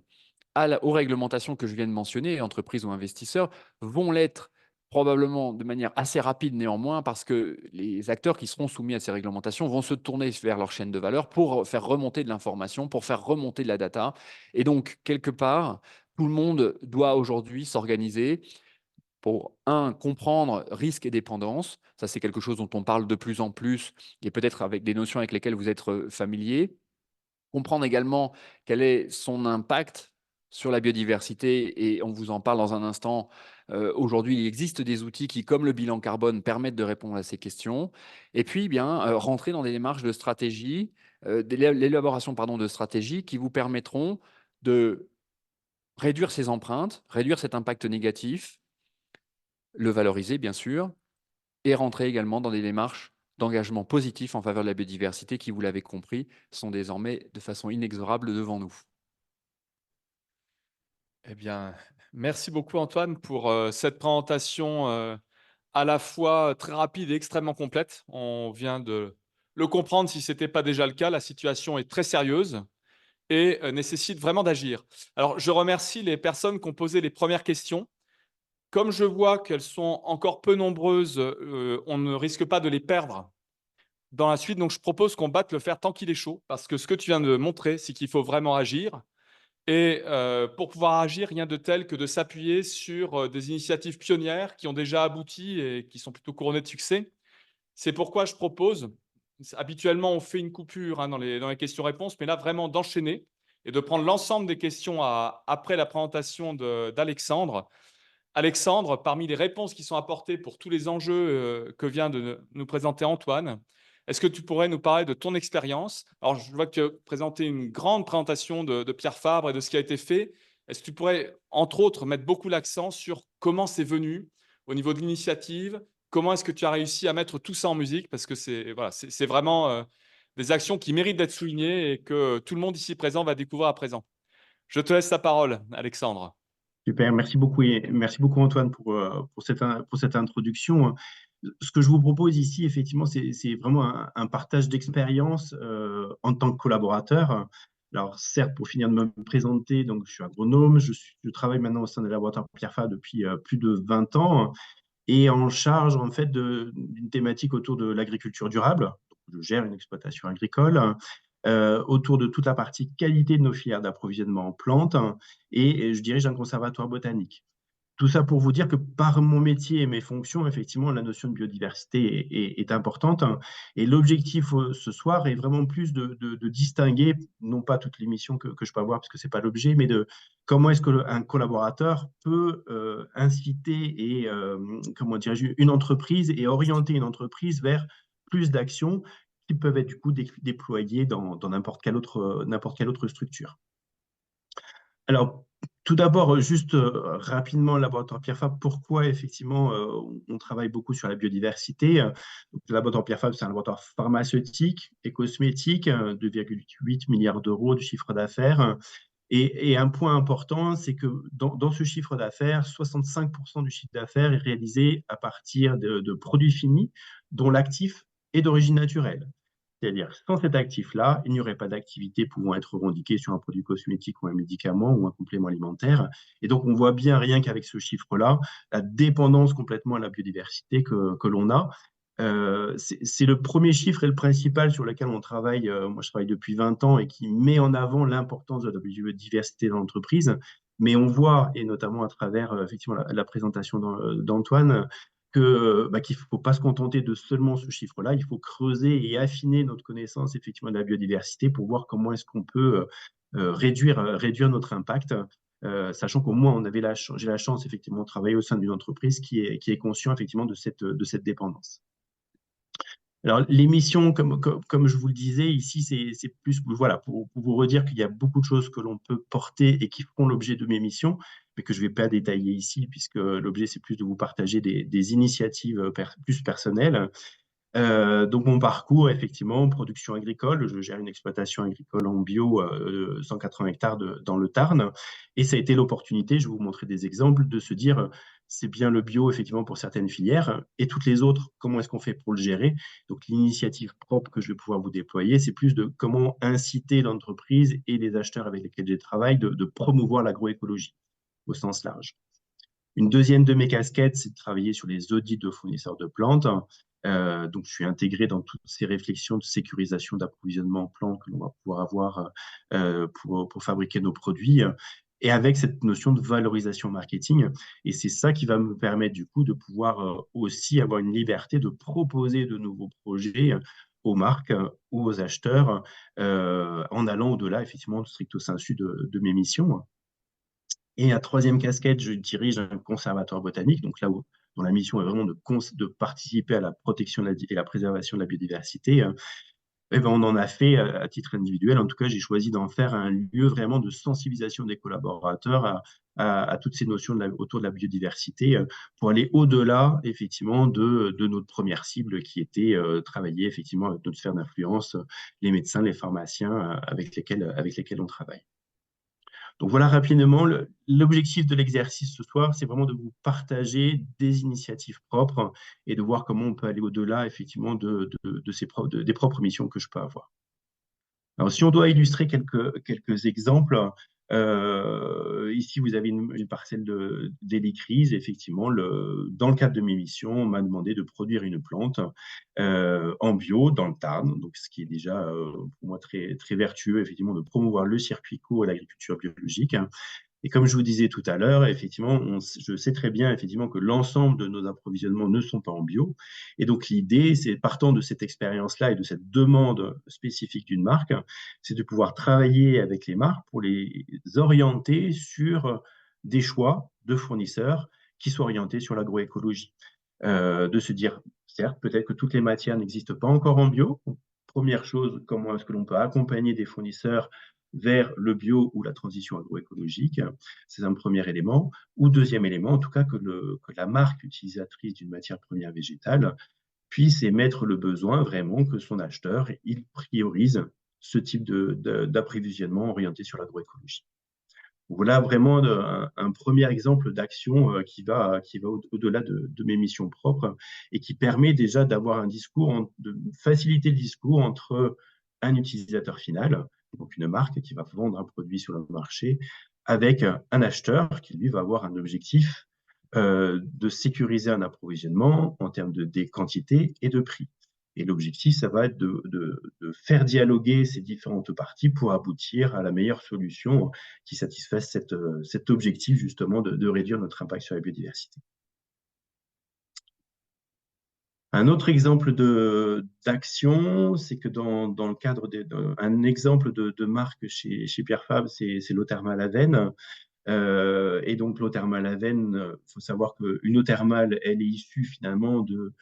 Speaker 6: aux réglementations que je viens de mentionner, entreprises ou investisseurs, vont l'être probablement de manière assez rapide néanmoins, parce que les acteurs qui seront soumis à ces réglementations vont se tourner vers leur chaîne de valeur pour faire remonter de l'information, pour faire remonter de la data. Et donc, quelque part, tout le monde doit aujourd'hui s'organiser pour, comprendre risque et dépendance. Ça, c'est quelque chose dont on parle de plus en plus et peut-être avec des notions avec lesquelles vous êtes familiers. Comprendre également quel est son impact sur la biodiversité, et on vous en parle dans un instant. Aujourd'hui, il existe des outils qui, comme le bilan carbone, permettent de répondre à ces questions. Et puis, bien, rentrer dans des démarches de stratégie, l'élaboration pardon, de stratégies qui vous permettront de réduire ces empreintes, réduire cet impact négatif, le valoriser, bien sûr, et rentrer également dans des démarches d'engagement positif en faveur de la biodiversité qui, vous l'avez compris, sont désormais de façon inexorable devant nous.
Speaker 1: Eh bien, merci beaucoup Antoine pour cette présentation à la fois très rapide et extrêmement complète. On vient de le comprendre si ce n'était pas déjà le cas. La situation est très sérieuse et nécessite vraiment d'agir. Alors, je remercie les personnes qui ont posé les premières questions. Comme je vois qu'elles sont encore peu nombreuses, on ne risque pas de les perdre dans la suite. Donc, je propose qu'on batte le fer tant qu'il est chaud, parce que ce que tu viens de montrer, c'est qu'il faut vraiment agir. Et pour pouvoir agir, rien de tel que de s'appuyer sur des initiatives pionnières qui ont déjà abouti et qui sont plutôt couronnées de succès. C'est pourquoi je propose, habituellement on fait une coupure dans les questions-réponses, mais là vraiment d'enchaîner et de prendre l'ensemble des questions après la présentation d'Alexandre. Alexandre, parmi les réponses qui sont apportées pour tous les enjeux que vient de nous présenter Antoine, est-ce que tu pourrais nous parler de ton expérience? Alors, je vois que tu as présenté une grande présentation de Pierre Fabre et de ce qui a été fait. Est-ce que tu pourrais, entre autres, mettre beaucoup l'accent sur comment c'est venu au niveau de l'initiative? Comment est-ce que tu as réussi à mettre tout ça en musique? Parce que c'est vraiment des actions qui méritent d'être soulignées et que tout le monde ici présent va découvrir à présent. Je te laisse la parole, Alexandre.
Speaker 7: Super, merci beaucoup Antoine pour cette introduction. Ce que je vous propose ici, effectivement, c'est vraiment un partage d'expérience en tant que collaborateur. Alors certes, pour finir de me présenter, donc je suis agronome, je travaille maintenant au sein des laboratoires Pierre Fabre depuis plus de 20 ans et en charge en fait d'une thématique autour de l'agriculture durable. Je gère une exploitation agricole autour de toute la partie qualité de nos filières d'approvisionnement en plantes et je dirige un conservatoire botanique. Tout ça pour vous dire que par mon métier et mes fonctions, effectivement, la notion de biodiversité est importante. Et l'objectif ce soir est vraiment plus de distinguer, non pas toutes les missions que je peux avoir, parce que ce n'est pas l'objet, mais de comment est-ce qu'un collaborateur peut inciter et, comment dirais-je, une entreprise et orienter une entreprise vers plus d'actions qui peuvent être du coup déployées dans n'importe quelle autre structure. Alors, tout d'abord, juste rapidement, le laboratoire Pierre Fabre, pourquoi effectivement on travaille beaucoup sur la biodiversité. Donc, le laboratoire Pierre Fabre, c'est un laboratoire pharmaceutique et cosmétique, 2,8 milliards d'euros de chiffre d'affaires. Et un point important, c'est que dans ce chiffre d'affaires, 65% du chiffre d'affaires est réalisé à partir de produits finis dont l'actif est d'origine naturelle. C'est-à-dire, sans cet actif-là, il n'y aurait pas d'activité pouvant être revendiquée sur un produit cosmétique ou un médicament ou un complément alimentaire. Et donc, on voit bien, rien qu'avec ce chiffre-là, la dépendance complètement à la biodiversité que l'on a. C'est le premier chiffre et le principal sur lequel on travaille. Moi, je travaille depuis 20 ans et qui met en avant l'importance de la biodiversité dans l'entreprise. Mais on voit, et notamment à travers effectivement la présentation d'Antoine, qu'il ne faut pas se contenter de seulement ce chiffre-là, il faut creuser et affiner notre connaissance effectivement de la biodiversité pour voir comment est-ce qu'on peut réduire notre impact, sachant qu'au moins j'ai la chance effectivement de travailler au sein d'une entreprise qui est conscient effectivement de cette dépendance. Alors, l'émission, comme je vous le disais, ici, c'est plus voilà, pour vous redire qu'il y a beaucoup de choses que l'on peut porter et qui feront l'objet de mes missions, mais que je ne vais pas détailler ici, puisque l'objet, c'est plus de vous partager des initiatives plus personnelles. Donc, mon parcours, effectivement, production agricole. Je gère une exploitation agricole en bio, 180 hectares dans le Tarn. Et ça a été l'opportunité, je vais vous montrer des exemples, de se dire, c'est bien le bio, effectivement, pour certaines filières. Et toutes les autres, comment est-ce qu'on fait pour le gérer? Donc, l'initiative propre que je vais pouvoir vous déployer, c'est plus de comment inciter l'entreprise et les acheteurs avec lesquels je travaille de promouvoir l'agroécologie au sens large. Une deuxième de mes casquettes, c'est de travailler sur les audits de fournisseurs de plantes. Donc, je suis intégré dans toutes ces réflexions de sécurisation d'approvisionnement en plantes que l'on va pouvoir avoir pour fabriquer nos produits, et avec cette notion de valorisation marketing. Et c'est ça qui va me permettre du coup de pouvoir aussi avoir une liberté de proposer de nouveaux projets aux marques ou aux acheteurs, en allant au-delà effectivement du stricto sensu de mes missions. Et la troisième casquette, je dirige un conservatoire botanique, donc là où dont la mission est vraiment de participer à la protection et la préservation de la biodiversité. Eh ben, on en a fait à titre individuel. En tout cas, j'ai choisi d'en faire un lieu vraiment de sensibilisation des collaborateurs à toutes ces notions autour de la biodiversité, pour aller au-delà, effectivement, de notre première cible qui était travailler, effectivement, avec notre sphère d'influence, les médecins, les pharmaciens avec lesquels on travaille. Donc voilà rapidement, l'objectif de l'exercice ce soir, c'est vraiment de vous partager des initiatives propres et de voir comment on peut aller au-delà, effectivement, des propres missions que je peux avoir. Alors, si on doit illustrer quelques exemples, ici, vous avez une parcelle d'hélicryse. Effectivement, dans le cadre de mes missions, on m'a demandé de produire une plante en bio dans le Tarn, donc ce qui est déjà pour moi très, très vertueux, effectivement, de promouvoir le circuit court et l'agriculture biologique. Et comme je vous disais tout à l'heure, effectivement, je sais très bien effectivement que l'ensemble de nos approvisionnements ne sont pas en bio. Et donc l'idée, c'est partant de cette expérience-là et de cette demande spécifique d'une marque, c'est de pouvoir travailler avec les marques pour les orienter sur des choix de fournisseurs qui soient orientés sur l'agroécologie. De se dire, certes, peut-être que toutes les matières n'existent pas encore en bio. Première chose, comment est-ce que l'on peut accompagner des fournisseurs vers le bio ou la transition agroécologique? C'est un premier élément. Ou deuxième élément, en tout cas, que la marque utilisatrice d'une matière première végétale puisse émettre le besoin vraiment que son acheteur, il priorise ce type d'approvisionnement orienté sur l'agroécologie. Voilà vraiment un premier exemple d'action qui va au-delà de mes missions propres et qui permet déjà d'avoir un discours, de faciliter le discours entre un utilisateur final, donc une marque qui va vendre un produit sur le marché, avec un acheteur qui, lui, va avoir un objectif de sécuriser un approvisionnement en termes des quantités et de prix. Et l'objectif, ça va être de faire dialoguer ces différentes parties pour aboutir à la meilleure solution qui satisfasse cet objectif justement de réduire notre impact sur la biodiversité. Un autre exemple d'action, c'est que dans le cadre d'un exemple de marque chez Pierre Fabre, c'est l'eau thermale Aven. Et donc l'eau thermale Aven, il faut savoir qu'une eau thermale, elle est issue finalement de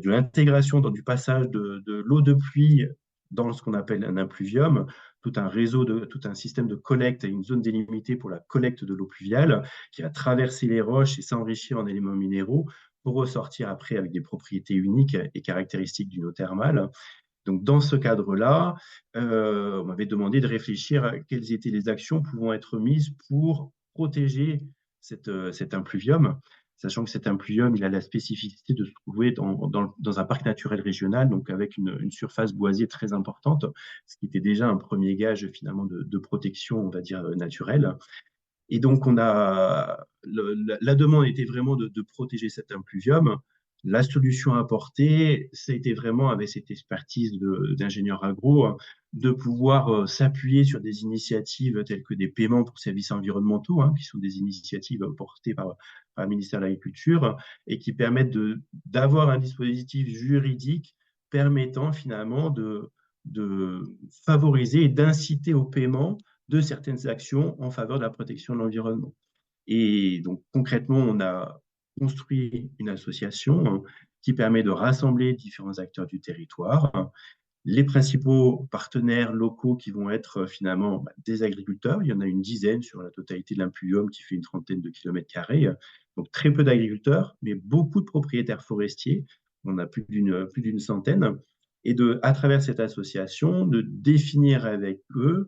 Speaker 7: l'intégration du passage de l'eau de pluie dans ce qu'on appelle un impluvium, tout un système de collecte et une zone délimitée pour la collecte de l'eau pluviale qui va traverser les roches et s'enrichir en éléments minéraux pour ressortir après avec des propriétés uniques et caractéristiques d'une eau thermale. Donc, dans ce cadre-là, on m'avait demandé de réfléchir à quelles étaient les actions pouvant être mises pour protéger cet impluvium, sachant que cet impluvium, il a la spécificité de se trouver dans un parc naturel régional, donc avec une surface boisée très importante, ce qui était déjà un premier gage finalement de protection, on va dire, naturelle. Et donc, la demande était vraiment de protéger cet impluvium. La solution apportée, c'était vraiment, avec cette expertise d'ingénieur agro, de pouvoir s'appuyer sur des initiatives telles que des paiements pour services environnementaux, qui sont des initiatives portées par le ministère de l'Agriculture et qui permettent d'avoir un dispositif juridique permettant finalement de favoriser et d'inciter au paiement de certaines actions en faveur de la protection de l'environnement. Et donc, concrètement, on a construit une association qui permet de rassembler différents acteurs du territoire, les principaux partenaires locaux qui vont être finalement des agriculteurs. Il y en a une dizaine sur la totalité de l'impluvium qui fait une trentaine de kilomètres carrés. Donc, très peu d'agriculteurs, mais beaucoup de propriétaires forestiers. On a plus d'une centaine. Et à travers cette association, de définir avec eux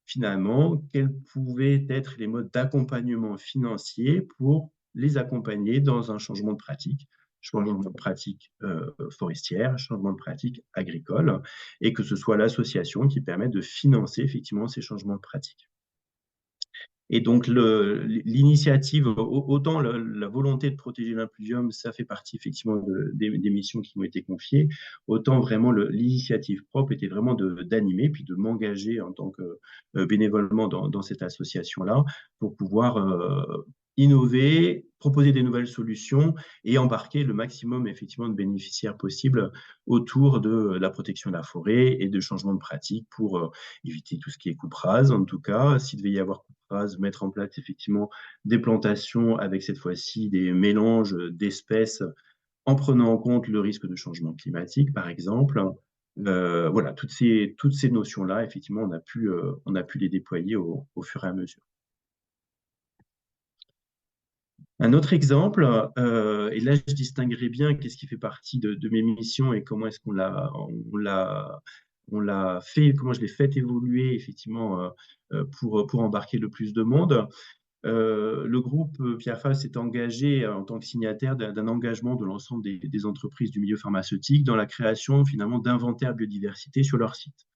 Speaker 7: finalement, quels pouvaient être les modes d'accompagnement financier pour les accompagner dans un changement de pratique forestière, changement de pratique agricole, et que ce soit l'association qui permet de financer effectivement ces changements de pratique. Et donc, l'initiative, autant la volonté de protéger l'impluvium, ça fait partie effectivement des missions qui m'ont été confiées, autant vraiment l'initiative propre était vraiment d'animer, puis de m'engager en tant que bénévolement dans cette association-là pour pouvoir innover, proposer des nouvelles solutions et embarquer le maximum effectivement de bénéficiaires possibles autour de la protection de la forêt et de changements de pratiques pour éviter tout ce qui est coupe rase. En tout cas, s'il devait y avoir coupe rase, mettre en place effectivement des plantations avec cette fois-ci des mélanges d'espèces en prenant en compte le risque de changement climatique, par exemple. Voilà, toutes ces notions-là, effectivement, on a pu les déployer au fur et à mesure. Un autre exemple, et là je distinguerai bien qu'est-ce qui fait partie de mes missions et comment est-ce on l'a fait, comment je l'ai fait évoluer effectivement pour embarquer le plus de monde. Le groupe Pierre Fabre s'est engagé en tant que signataire d'un engagement de l'ensemble des entreprises du milieu pharmaceutique dans la création finalement d'inventaires biodiversité sur leur site.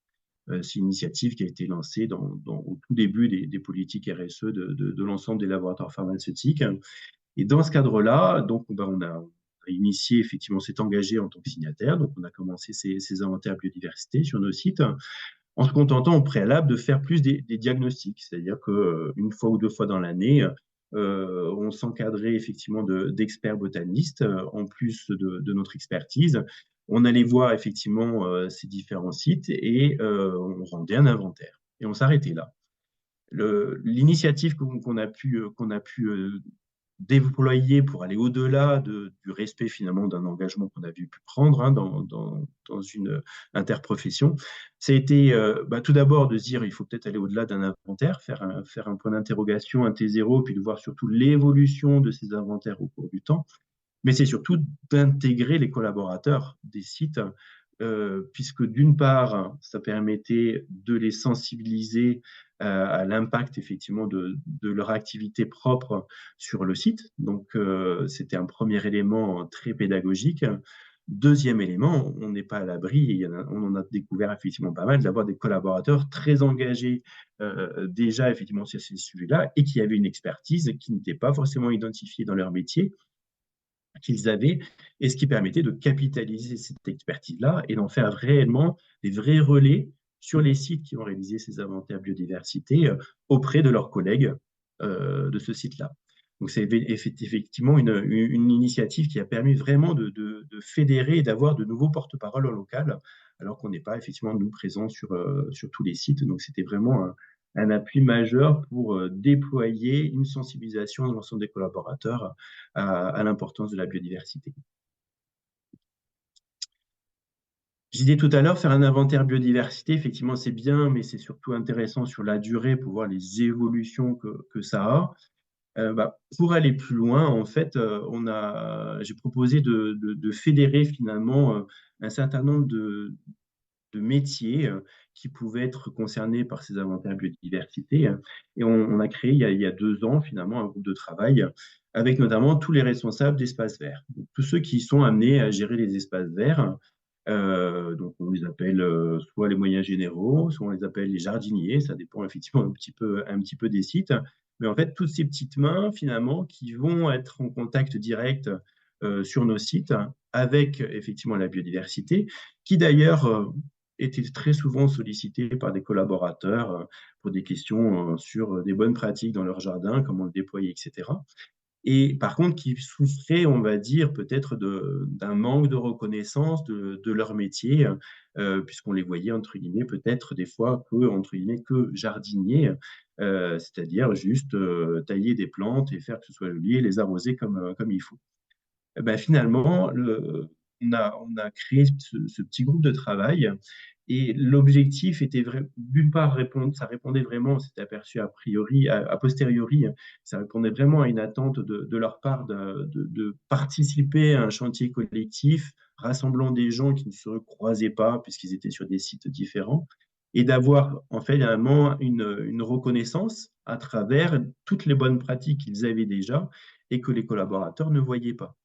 Speaker 7: C'est une initiative qui a été lancée au tout début des politiques RSE de l'ensemble des laboratoires pharmaceutiques. Et dans ce cadre-là, donc, on a initié, effectivement, s'est engagé en tant que signataire. Donc, on a commencé ces inventaires biodiversité sur nos sites en se contentant au préalable de faire plus des diagnostics. C'est-à-dire qu'une fois ou deux fois dans l'année, on s'encadrait effectivement d'experts botanistes, en plus de notre expertise. On allait voir effectivement ces différents sites et on rendait un inventaire. Et on s'arrêtait là. L'initiative qu'on a pu déployer pour aller au-delà du respect finalement d'un engagement qu'on avait pu prendre dans une interprofession, ça a été tout d'abord de se dire il faut peut-être aller au-delà d'un inventaire, faire un point d'interrogation, un T0, puis de voir surtout l'évolution de ces inventaires au cours du temps, mais c'est surtout d'intégrer les collaborateurs des sites, puisque d'une part, ça permettait de les sensibiliser à l'impact effectivement de leur activité propre sur le site. Donc, c'était un premier élément très pédagogique. Deuxième élément, on n'est pas à l'abri, on en a découvert effectivement pas mal, d'avoir des collaborateurs très engagés déjà effectivement sur ces sujets-là et qui avaient une expertise qui n'était pas forcément identifiée dans leur métier qu'ils avaient, et ce qui permettait de capitaliser cette expertise-là et d'en faire réellement des vrais relais sur les sites qui ont réalisé ces inventaires biodiversité auprès de leurs collègues de ce site-là. Donc, c'est effectivement une initiative qui a permis vraiment de fédérer et d'avoir de nouveaux porte-parole en local, alors qu'on n'est pas effectivement nous présents sur tous les sites. Donc, c'était vraiment un appui majeur pour déployer une sensibilisation de l'ensemble des collaborateurs à l'importance de la biodiversité. Je disais tout à l'heure, faire un inventaire biodiversité, effectivement, c'est bien, mais c'est surtout intéressant sur la durée pour voir les évolutions que ça a. Pour aller plus loin, en fait, j'ai proposé de fédérer finalement un certain nombre de métiers qui pouvaient être concernés par ces inventaires biodiversité. Et on a créé, il y a 2 ans, finalement, un groupe de travail avec notamment tous les responsables d'espaces verts. Donc, tous ceux qui sont amenés à gérer les espaces verts. Donc, on les appelle soit les moyens généraux, soit on les appelle les jardiniers. Ça dépend effectivement un petit peu des sites. Mais en fait, toutes ces petites mains, finalement, qui vont être en contact direct sur nos sites avec effectivement la biodiversité, qui d'ailleurs étaient très souvent sollicités par des collaborateurs pour des questions sur des bonnes pratiques dans leur jardin, comment le déployer, etc. Et par contre, qui souffraient, on va dire, peut-être d'un manque de reconnaissance de leur métier, puisqu'on les voyait, entre guillemets, peut-être des fois que jardiniers, c'est-à-dire juste tailler des plantes et faire que ce soit joli et les arroser comme il faut. Finalement, on a créé ce petit groupe de travail et l'objectif était d'une part, ça répondait vraiment, on s'était aperçu a posteriori, ça répondait vraiment à une attente de leur part de participer à un chantier collectif rassemblant des gens qui ne se croisaient pas puisqu'ils étaient sur des sites différents et d'avoir en fait vraiment une reconnaissance à travers toutes les bonnes pratiques qu'ils avaient déjà et que les collaborateurs ne voyaient pas.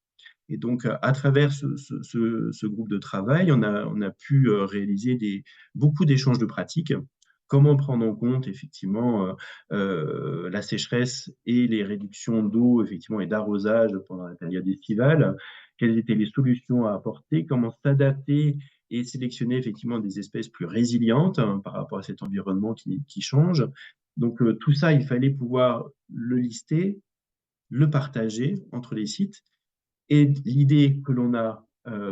Speaker 7: Et donc, à travers ce groupe de travail, on a pu réaliser beaucoup d'échanges de pratiques comment prendre en compte effectivement la sécheresse et les réductions d'eau effectivement et d'arrosage pendant la période estivale, quelles étaient les solutions à apporter, comment s'adapter et sélectionner effectivement des espèces plus résilientes par rapport à cet environnement qui change. Donc tout ça, il fallait pouvoir le lister, le partager entre les sites. Et l'idée que l'on a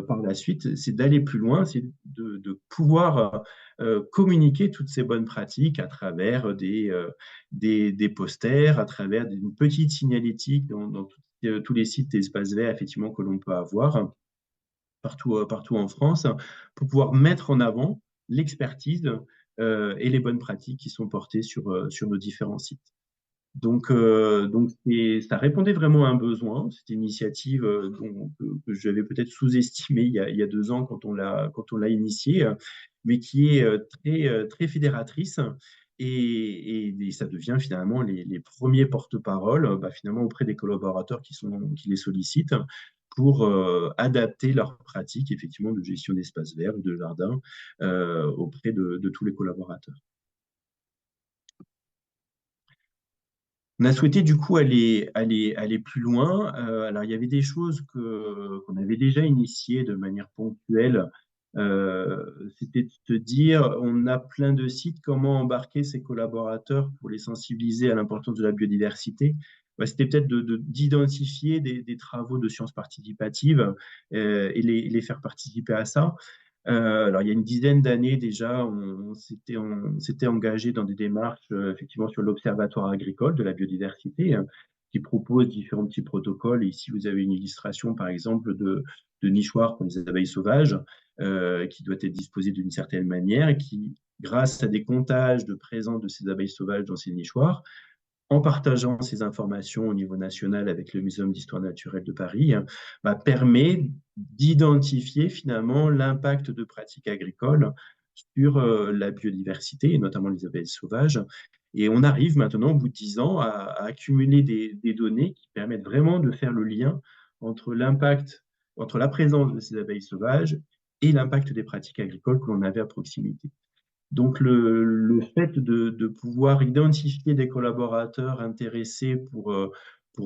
Speaker 7: par la suite, c'est d'aller plus loin, c'est de pouvoir communiquer toutes ces bonnes pratiques à travers des posters, à travers une petite signalétique dans tous les sites d'espaces verts effectivement que l'on peut avoir partout en France, pour pouvoir mettre en avant l'expertise et les bonnes pratiques qui sont portées sur nos différents sites. Donc ça répondait vraiment à un besoin, cette initiative que j'avais peut-être sous-estimée il y a 2 ans quand on l'a initiée, mais qui est très fédératrice. Et ça devient finalement les premiers porte-parole finalement auprès des collaborateurs qui les sollicitent pour adapter leurs pratiques effectivement de gestion d'espaces verts ou de jardins auprès de tous les collaborateurs. On a souhaité du coup aller plus loin. Alors, il y avait des choses qu'on avait déjà initiées de manière ponctuelle. C'était de se dire, on a plein de sites, comment embarquer ses collaborateurs pour les sensibiliser à l'importance de la biodiversité. C'était peut-être d'identifier des travaux de sciences participatives et les faire participer à ça. Alors, il y a une dizaine d'années déjà, on s'était engagé dans des démarches effectivement sur l'Observatoire agricole de la biodiversité, qui propose différents petits protocoles. Et ici, vous avez une illustration, par exemple, de nichoirs pour les abeilles sauvages, qui doit être disposée d'une certaine manière et qui, grâce à des comptages de présence de ces abeilles sauvages dans ces nichoirs, en partageant ces informations au niveau national avec le Muséum d'histoire naturelle de Paris, permet d'identifier finalement l'impact de pratiques agricoles sur la biodiversité, et notamment les abeilles sauvages. Et on arrive maintenant, au bout de 10 ans, à accumuler des données qui permettent vraiment de faire le lien entre entre la présence de ces abeilles sauvages et l'impact des pratiques agricoles que l'on avait à proximité. Donc, le fait de pouvoir identifier des collaborateurs intéressés pour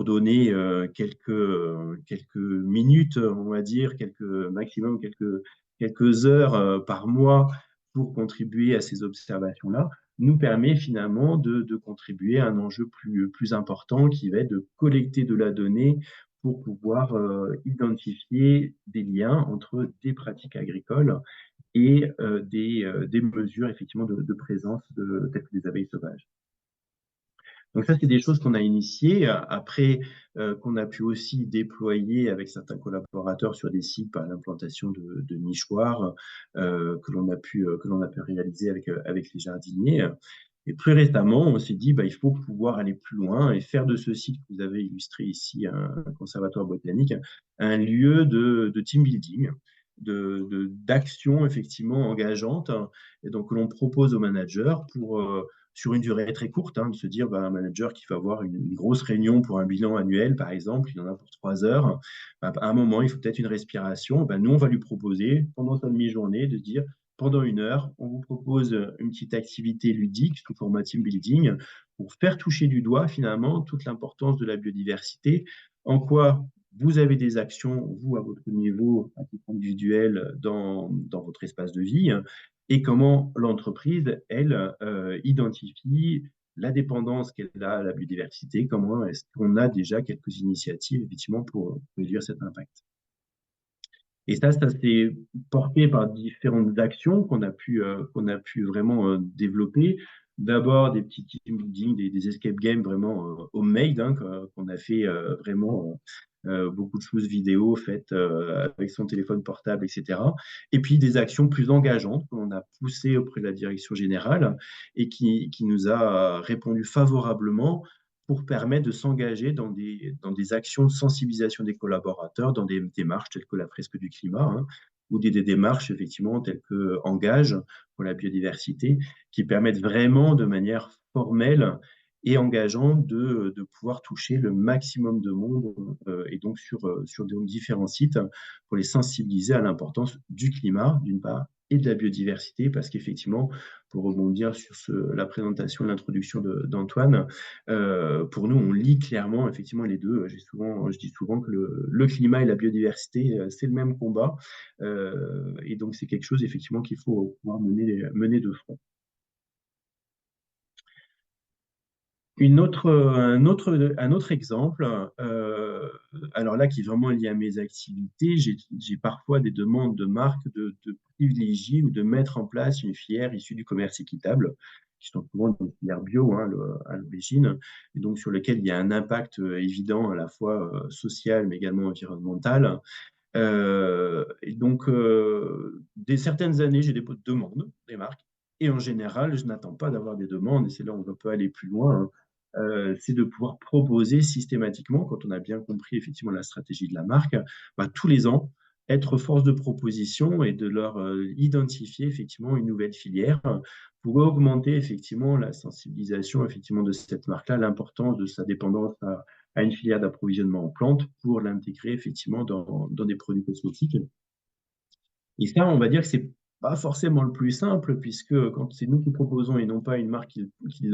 Speaker 7: donner quelques minutes, on va dire, maximum quelques heures par mois pour contribuer à ces observations-là, nous permet finalement de contribuer à un enjeu plus important qui va être de collecter de la donnée pour pouvoir identifier des liens entre des pratiques agricoles et des mesures effectivement de présence telles que des abeilles sauvages. Donc ça, c'est des choses qu'on a initiées, après qu'on a pu aussi déployer avec certains collaborateurs sur des sites par l'implantation de nichoirs que l'on a pu réaliser avec les jardiniers. Et plus récemment, on s'est dit il faut pouvoir aller plus loin et faire de ce site que vous avez illustré ici, un conservatoire botanique, un lieu de team building, d'action effectivement engageante, et donc que l'on propose aux managers sur une durée très courte, de se dire un manager qui va avoir une grosse réunion pour un bilan annuel, par exemple, il en a pour 3 heures, à un moment, il faut peut-être une respiration. Nous, on va lui proposer, pendant sa demi-journée, de dire, pendant 1 heure, on vous propose une petite activité ludique sous format team building pour faire toucher du doigt, finalement, toute l'importance de la biodiversité, en quoi vous avez des actions, vous, à votre niveau, à titre individuel, dans votre espace de vie, et comment l'entreprise, elle, identifie la dépendance qu'elle a à la biodiversité, comment est-ce qu'on a déjà quelques initiatives, effectivement, pour réduire cet impact. Et ça s'est porté par différentes actions qu'on a pu vraiment développer. D'abord, des petits team building, des escape games vraiment homemade, qu'on a fait vraiment beaucoup de choses vidéo faites avec son téléphone portable, etc. Et puis des actions plus engageantes qu'on a poussées auprès de la direction générale et qui nous a répondu favorablement pour permettre de s'engager dans des actions de sensibilisation des collaborateurs, dans des démarches telles que la fresque du climat, ou des démarches effectivement telles que Engage pour la biodiversité, qui permettent vraiment de manière formelle et engageante de pouvoir toucher le maximum de monde, et donc sur différents sites, pour les sensibiliser à l'importance du climat, d'une part, et de la biodiversité, parce qu'effectivement, pour rebondir sur la présentation, l'introduction d'Antoine, pour nous, on lie clairement effectivement les deux. Je dis souvent que le climat et la biodiversité, c'est le même combat. Et donc, c'est quelque chose effectivement qu'il faut pouvoir mener de front. Un autre exemple, alors là, qui est vraiment lié à mes activités, j'ai parfois des demandes de marques de privilégier ou de mettre en place une filière issue du commerce équitable, qui sont souvent des filières bio, hein, à l'origine, et donc sur lesquelles il y a un impact évident à la fois social, mais également environnemental. Et donc, dès certaines années, j'ai des demandes des marques. Et en général, je n'attends pas d'avoir des demandes, et c'est là où on peut aller plus loin, hein. C'est de pouvoir proposer systématiquement, quand on a bien compris effectivement la stratégie de la marque, bah, tous les ans, être force de proposition et de leur identifier effectivement une nouvelle filière pour augmenter effectivement la sensibilisation effectivement de cette marque-là, l'importance de sa dépendance à une filière d'approvisionnement en plantes pour l'intégrer effectivement dans des produits cosmétiques. Et ça, on va dire que c'est pas forcément le plus simple, puisque quand c'est nous qui proposons et non pas une marque qui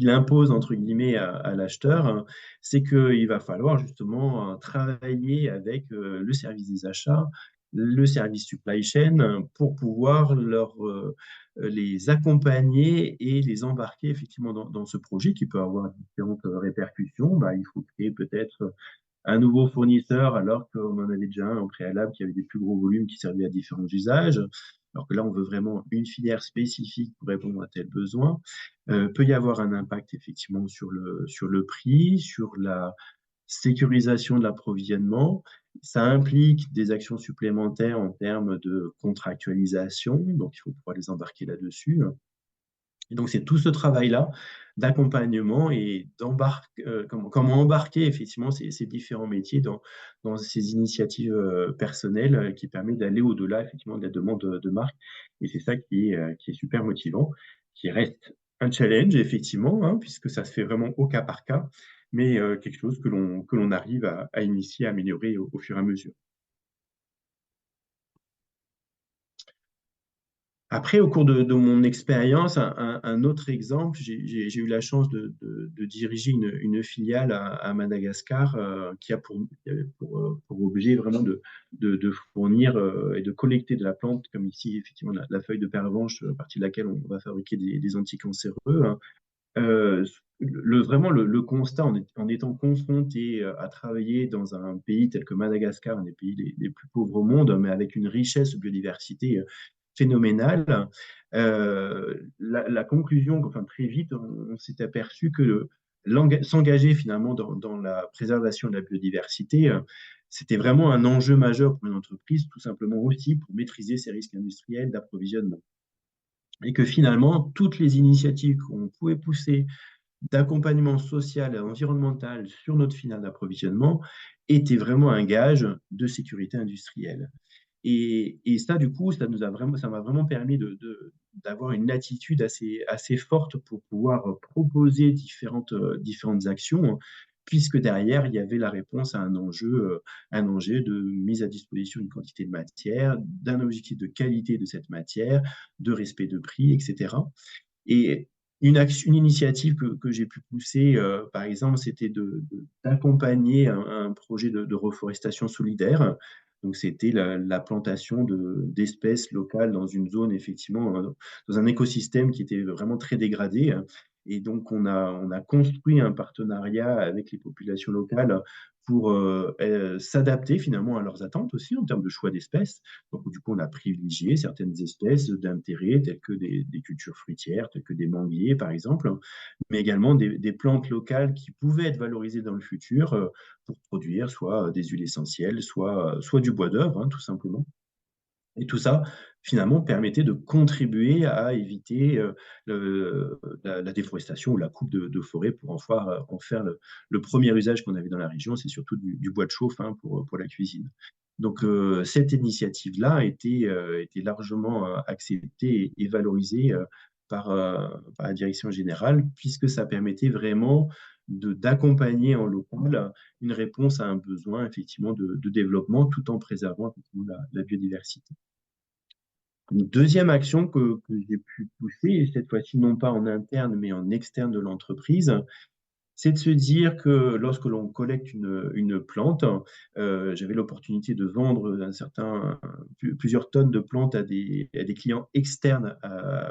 Speaker 7: l'impose entre guillemets à l'acheteur, hein, c'est qu'il va falloir justement travailler avec le service des achats, le service supply chain, pour pouvoir les accompagner et les embarquer effectivement dans ce projet qui peut avoir différentes répercussions. Bah, il faut créer peut-être un nouveau fournisseur alors qu'on en avait déjà un au préalable qui avait des plus gros volumes qui servaient à différents usages. Alors que là, on veut vraiment une filière spécifique pour répondre à tel besoin. Peut y avoir un impact effectivement sur le prix, sur la sécurisation de l'approvisionnement. Ça implique des actions supplémentaires en termes de contractualisation, donc il faut pouvoir les embarquer là-dessus. Et donc, c'est tout ce travail-là d'accompagnement et comment embarquer effectivement ces différents métiers dans ces initiatives personnelles qui permettent d'aller au-delà effectivement de la demande de marque. Et c'est ça qui est super motivant, qui reste un challenge effectivement, hein, puisque ça se fait vraiment au cas par cas, mais quelque chose que l'on arrive à initier, à améliorer au fur et à mesure. Après, au cours de mon expérience, un autre exemple, j'ai eu la chance de diriger une filiale à Madagascar qui a pour objet vraiment de fournir et de collecter de la plante, comme ici, effectivement, la feuille de pervenche, à partir de laquelle on va fabriquer des anticancéreux, hein. Vraiment, le constat en étant confronté à travailler dans un pays tel que Madagascar, un des pays les plus pauvres au monde, mais avec une richesse de biodiversité phénoménale, la conclusion, enfin très vite, on s'est aperçu que s'engager finalement dans la préservation de la biodiversité, c'était vraiment un enjeu majeur pour une entreprise, tout simplement aussi pour maîtriser ses risques industriels d'approvisionnement. Et que finalement, toutes les initiatives qu'on pouvait pousser d'accompagnement social et environnemental sur notre filière d'approvisionnement étaient vraiment un gage de sécurité industrielle. Et ça, du coup, ça m'a vraiment permis d'avoir une attitude assez forte pour pouvoir proposer différentes actions, puisque derrière, il y avait la réponse à un enjeu de mise à disposition d'une quantité de matière, d'un objectif de qualité de cette matière, de respect de prix, etc. Et une initiative que j'ai pu pousser, par exemple, c'était d'accompagner un projet de reforestation solidaire. Donc, c'était la plantation d'espèces locales dans une zone, effectivement, dans un écosystème qui était vraiment très dégradé. Et donc, on a construit un partenariat avec les populations locales pour s'adapter finalement à leurs attentes aussi en termes de choix d'espèces. Donc, du coup, on a privilégié certaines espèces d'intérêt, telles que des cultures fruitières, telles que des manguiers, par exemple, mais également des plantes locales qui pouvaient être valorisées dans le futur pour produire soit des huiles essentielles, soit du bois d'œuvre, hein, tout simplement. Et tout ça, finalement, permettait de contribuer à éviter la déforestation ou la coupe de forêt pour en faire le premier usage qu'on avait dans la région, c'est surtout du bois de chauffe, hein, pour la cuisine. Donc, cette initiative-là a été largement acceptée et valorisée par la direction générale, puisque ça permettait vraiment d'accompagner en local une réponse à un besoin effectivement de développement tout en préservant effectivement la biodiversité. Une deuxième action que j'ai pu pousser, et cette fois-ci non pas en interne, mais en externe de l'entreprise, c'est de se dire que lorsque l'on collecte une plante, j'avais l'opportunité de vendre plusieurs tonnes de plantes à des clients externes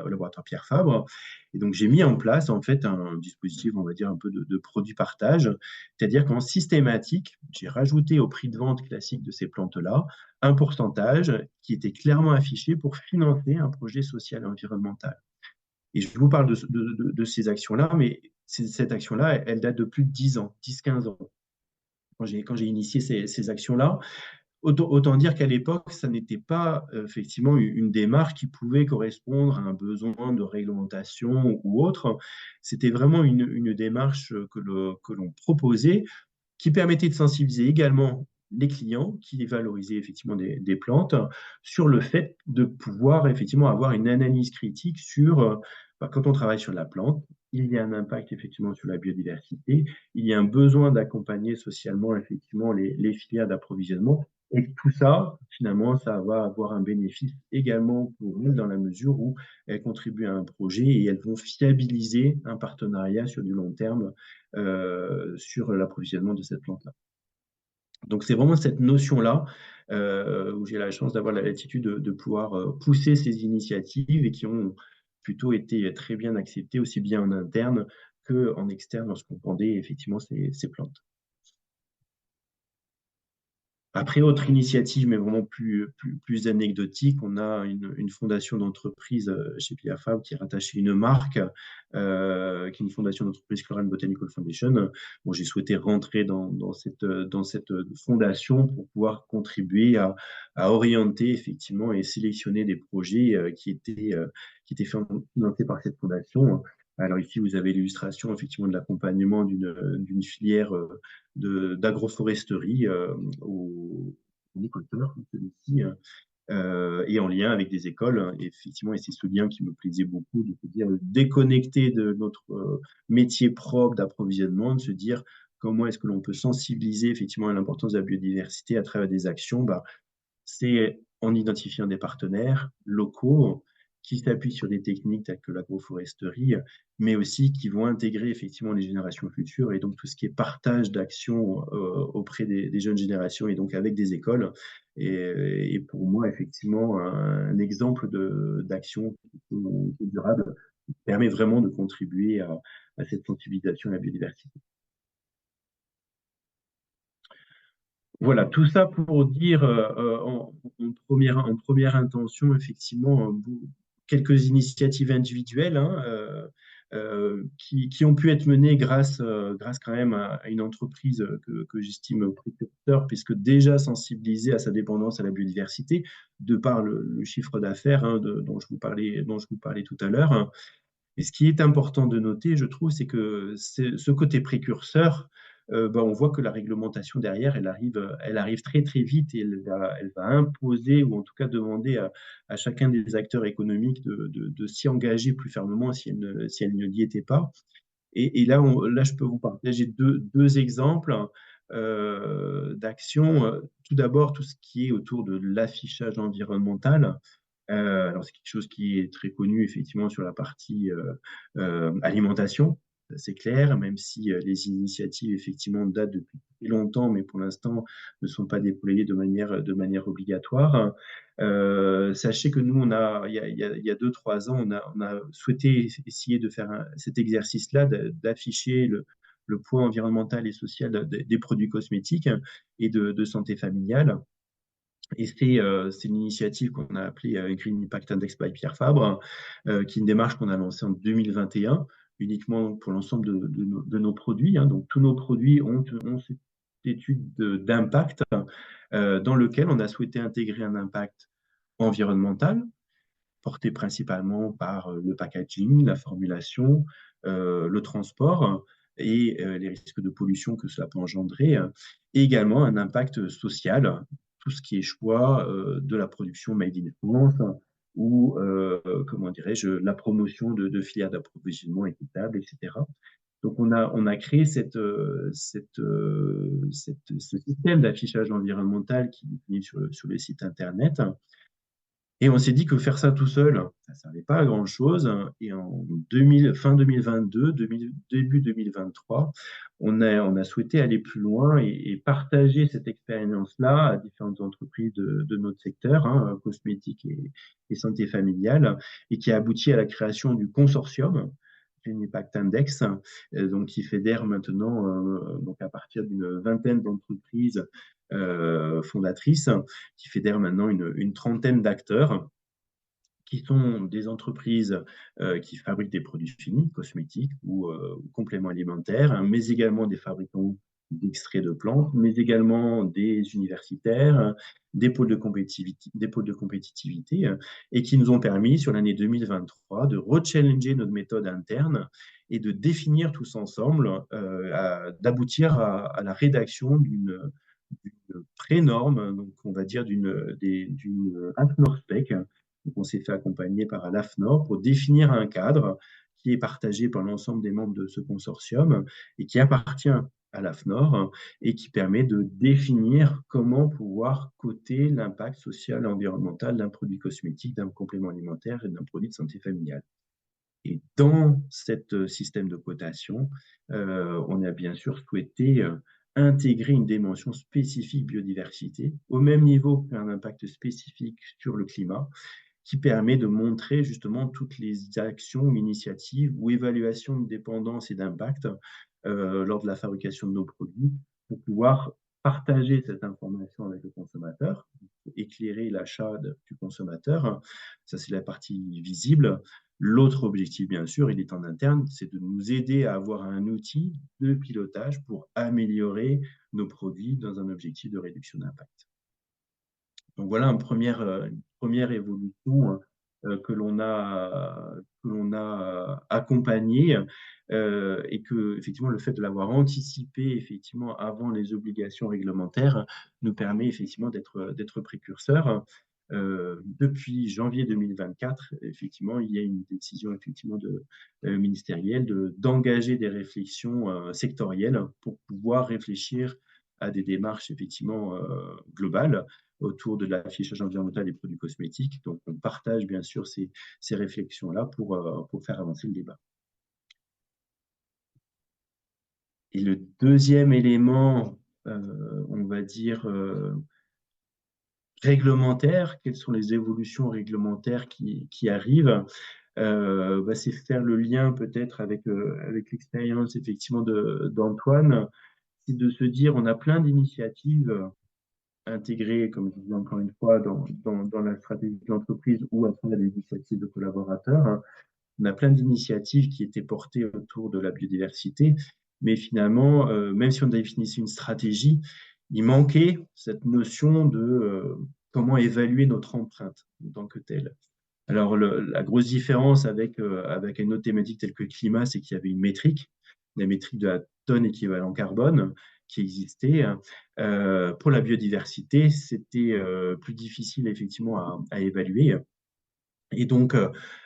Speaker 7: au laboratoire Pierre Fabre. Et donc, j'ai mis en place en fait un dispositif, on va dire, un peu de produit partage. C'est-à-dire qu'en systématique, j'ai rajouté au prix de vente classique de ces plantes-là un pourcentage qui était clairement affiché pour financer un projet social et environnemental. Et je vous parle de ces actions-là, mais cette action-là, elle date de plus de 10 ans, 10-15 ans. Quand j'ai initié ces actions-là, autant dire qu'à l'époque, ça n'était pas effectivement une démarche qui pouvait correspondre à un besoin de réglementation ou autre. C'était vraiment une démarche que l'on proposait qui permettait de sensibiliser également les clients qui valorisaient effectivement des plantes sur le fait de pouvoir effectivement avoir une analyse critique sur quand on travaille sur la plante, il y a un impact effectivement sur la biodiversité, il y a un besoin d'accompagner socialement effectivement les filières d'approvisionnement et tout ça, finalement, ça va avoir un bénéfice également pour nous dans la mesure où elles contribuent à un projet et elles vont fiabiliser un partenariat sur du long terme sur l'approvisionnement de cette plante-là. Donc, c'est vraiment cette notion-là où j'ai la chance d'avoir la latitude de pouvoir pousser ces initiatives et qui ont plutôt été très bien acceptées, aussi bien en interne qu'en externe lorsqu'on vendait effectivement ces plantes. Après, autre initiative, mais vraiment plus anecdotique, on a une fondation d'entreprise chez Pierre Fabre qui est rattachée à une marque, qui est une fondation d'entreprise Chlorine Botanical Foundation. Bon, j'ai souhaité rentrer dans cette fondation pour pouvoir contribuer à orienter effectivement et sélectionner des projets qui étaient financés par cette fondation. Alors ici, vous avez l'illustration effectivement de l'accompagnement d'une filière d'agroforesterie au équateur, comme celui-ci, et en lien avec des écoles. Et effectivement, et c'est ce lien qui me plaisait beaucoup, de se dire déconnecter de notre métier propre d'approvisionnement, de se dire comment est-ce que l'on peut sensibiliser effectivement à l'importance de la biodiversité à travers des actions. C'est en identifiant des partenaires locaux qui s'appuient sur des techniques telles que l'agroforesterie, mais aussi qui vont intégrer effectivement les générations futures et donc tout ce qui est partage d'actions auprès des jeunes générations et donc avec des écoles. Et pour moi, effectivement, un exemple d'action durable permet vraiment de contribuer à cette sensibilisation à la biodiversité. Voilà, tout ça pour dire en première intention, effectivement, quelques initiatives individuelles qui ont pu être menées grâce quand même à une entreprise que j'estime précurseur, puisque déjà sensibilisée à sa dépendance à la biodiversité, de par le chiffre d'affaires dont je vous parlais tout à l'heure. Et ce qui est important de noter, je trouve, c'est que ce côté précurseur, on voit que la réglementation derrière, elle arrive très très vite et elle va imposer ou en tout cas demander à chacun des acteurs économiques de s'y engager plus fermement si elle ne l'y était pas. Et là, je peux vous partager deux exemples d'actions. Tout d'abord, tout ce qui est autour de l'affichage environnemental. Alors, c'est quelque chose qui est très connu, effectivement, sur la partie alimentation, c'est clair, même si les initiatives, effectivement, datent depuis longtemps, mais pour l'instant, ne sont pas déployées de manière obligatoire. Sachez que nous, il y a 2-3 ans, on a souhaité essayer de faire cet exercice-là, d'afficher le poids environnemental et social des produits cosmétiques et de santé familiale. Et c'est une initiative qu'on a appelée Green Impact Index by Pierre Fabre, qui est une démarche qu'on a lancée en 2021, uniquement pour l'ensemble de nos produits. Donc, tous nos produits ont cette étude d'impact dans lequel on a souhaité intégrer un impact environnemental, porté principalement par le packaging, la formulation, le transport et les risques de pollution que cela peut engendrer, et également un impact social, tout ce qui est choix de la production made in France ou, comment dirais-je, la promotion de filières d'approvisionnement équitables, etc. Donc, on a créé ce système d'affichage environnemental qui est sur le site Internet Et on s'est dit que faire ça tout seul, ça ne servait pas à grand-chose. Et fin 2022, début 2023, on a souhaité aller plus loin et partager cette expérience-là à différentes entreprises de notre secteur, hein, cosmétique et santé familiale, et qui a abouti à la création du consortium Impact Index, donc qui fédère maintenant, donc à partir d'une vingtaine d'entreprises fondatrices, qui fédère maintenant une trentaine d'acteurs qui sont des entreprises qui fabriquent des produits finis, cosmétiques ou compléments alimentaires, hein, mais également des fabricants d'extraits de plantes, mais également des universitaires, des pôles de compétitivité, et qui nous ont permis, sur l'année 2023, de rechallenger notre méthode interne et de définir tous ensemble, d'aboutir à la rédaction d'une pré-norme, donc on va dire d'une AFNOR spec. Donc on s'est fait accompagner par l'AFNOR pour définir un cadre qui est partagé par l'ensemble des membres de ce consortium et qui appartient à l'AFNOR et qui permet de définir comment pouvoir coter l'impact social et environnemental d'un produit cosmétique, d'un complément alimentaire et d'un produit de santé familiale. Et dans ce système de cotation, on a bien sûr souhaité intégrer une dimension spécifique biodiversité, au même niveau qu'un impact spécifique sur le climat, qui permet de montrer justement toutes les actions ou initiatives ou évaluations de dépendance et d'impact lors de la fabrication de nos produits pour pouvoir partager cette information avec le consommateur, éclairer l'achat du consommateur. Ça, c'est la partie visible. L'autre objectif, bien sûr, il est en interne, c'est de nous aider à avoir un outil de pilotage pour améliorer nos produits dans un objectif de réduction d'impact. Donc voilà une première évolution que l'on a accompagnée et que effectivement le fait de l'avoir anticipé effectivement avant les obligations réglementaires nous permet effectivement d'être précurseurs. Depuis janvier 2024, effectivement, il y a une décision effectivement ministérielle d'engager des réflexions sectorielles pour pouvoir réfléchir à des démarches effectivement globales autour de l'affichage environnemental des produits cosmétiques. Donc, on partage bien sûr ces réflexions-là pour faire avancer le débat. Et le deuxième élément, on va dire, réglementaire, quelles sont les évolutions réglementaires qui arrivent, c'est faire le lien peut-être avec l'expérience effectivement d'Antoine, c'est de se dire on a plein d'initiatives intégrées, comme je disais encore une fois, dans la stratégie de l'entreprise ou à travers des initiatives de collaborateurs. On a plein d'initiatives qui étaient portées autour de la biodiversité, mais finalement, même si on définissait une stratégie, il manquait cette notion de comment évaluer notre empreinte en tant que telle. Alors, la grosse différence avec une autre thématique telle que le climat, c'est qu'il y avait une métrique, la métrique de la tonne équivalent carbone qui existait. Pour la biodiversité, c'était plus difficile effectivement à évaluer. Et donc,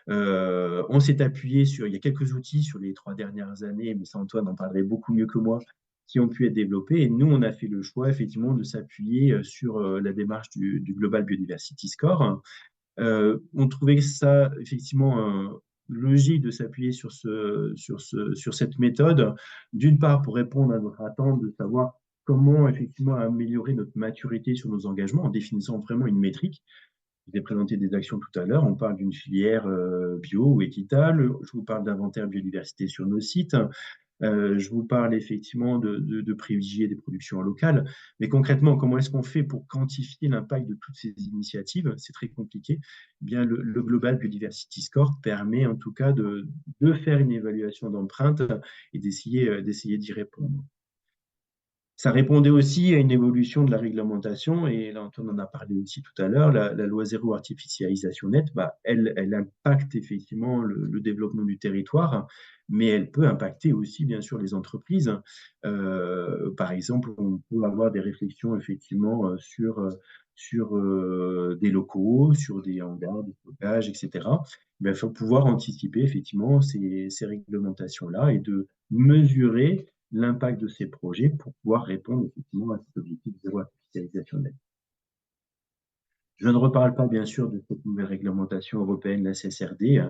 Speaker 7: on s'est appuyé il y a quelques outils sur les 3 dernières années, mais ça Antoine en parlerait beaucoup mieux que moi, qui ont pu être développés. Et nous, on a fait le choix effectivement de s'appuyer sur la démarche du Global Biodiversity Score. On trouvait ça effectivement logique de s'appuyer sur cette méthode, d'une part pour répondre à notre attente de savoir comment effectivement améliorer notre maturité sur nos engagements en définissant vraiment une métrique. Je vous ai présenté des actions tout à l'heure. On parle d'une filière bio ou équitable. Je vous parle d'inventaire biodiversité sur nos sites. Je vous parle effectivement de privilégier des productions locales. Mais concrètement, comment est-ce qu'on fait pour quantifier l'impact de toutes ces initiatives? C'est très compliqué. Eh bien, le Global Biodiversity Score permet en tout cas de faire une évaluation d'empreinte et d'essayer d'y répondre. Ça répondait aussi à une évolution de la réglementation, et là, on en a parlé aussi tout à l'heure, la loi zéro artificialisation nette, elle impacte effectivement le développement du territoire, mais elle peut impacter aussi, bien sûr, les entreprises. Par exemple, on peut avoir des réflexions effectivement sur des locaux, sur des hangars de stockage, etc. Il faut pouvoir anticiper effectivement ces réglementations-là et de mesurer l'impact de ces projets pour pouvoir répondre effectivement à cet objectif de zéro artificialisation nette. Je ne reparle pas, bien sûr, de cette nouvelle réglementation européenne, la CSRD.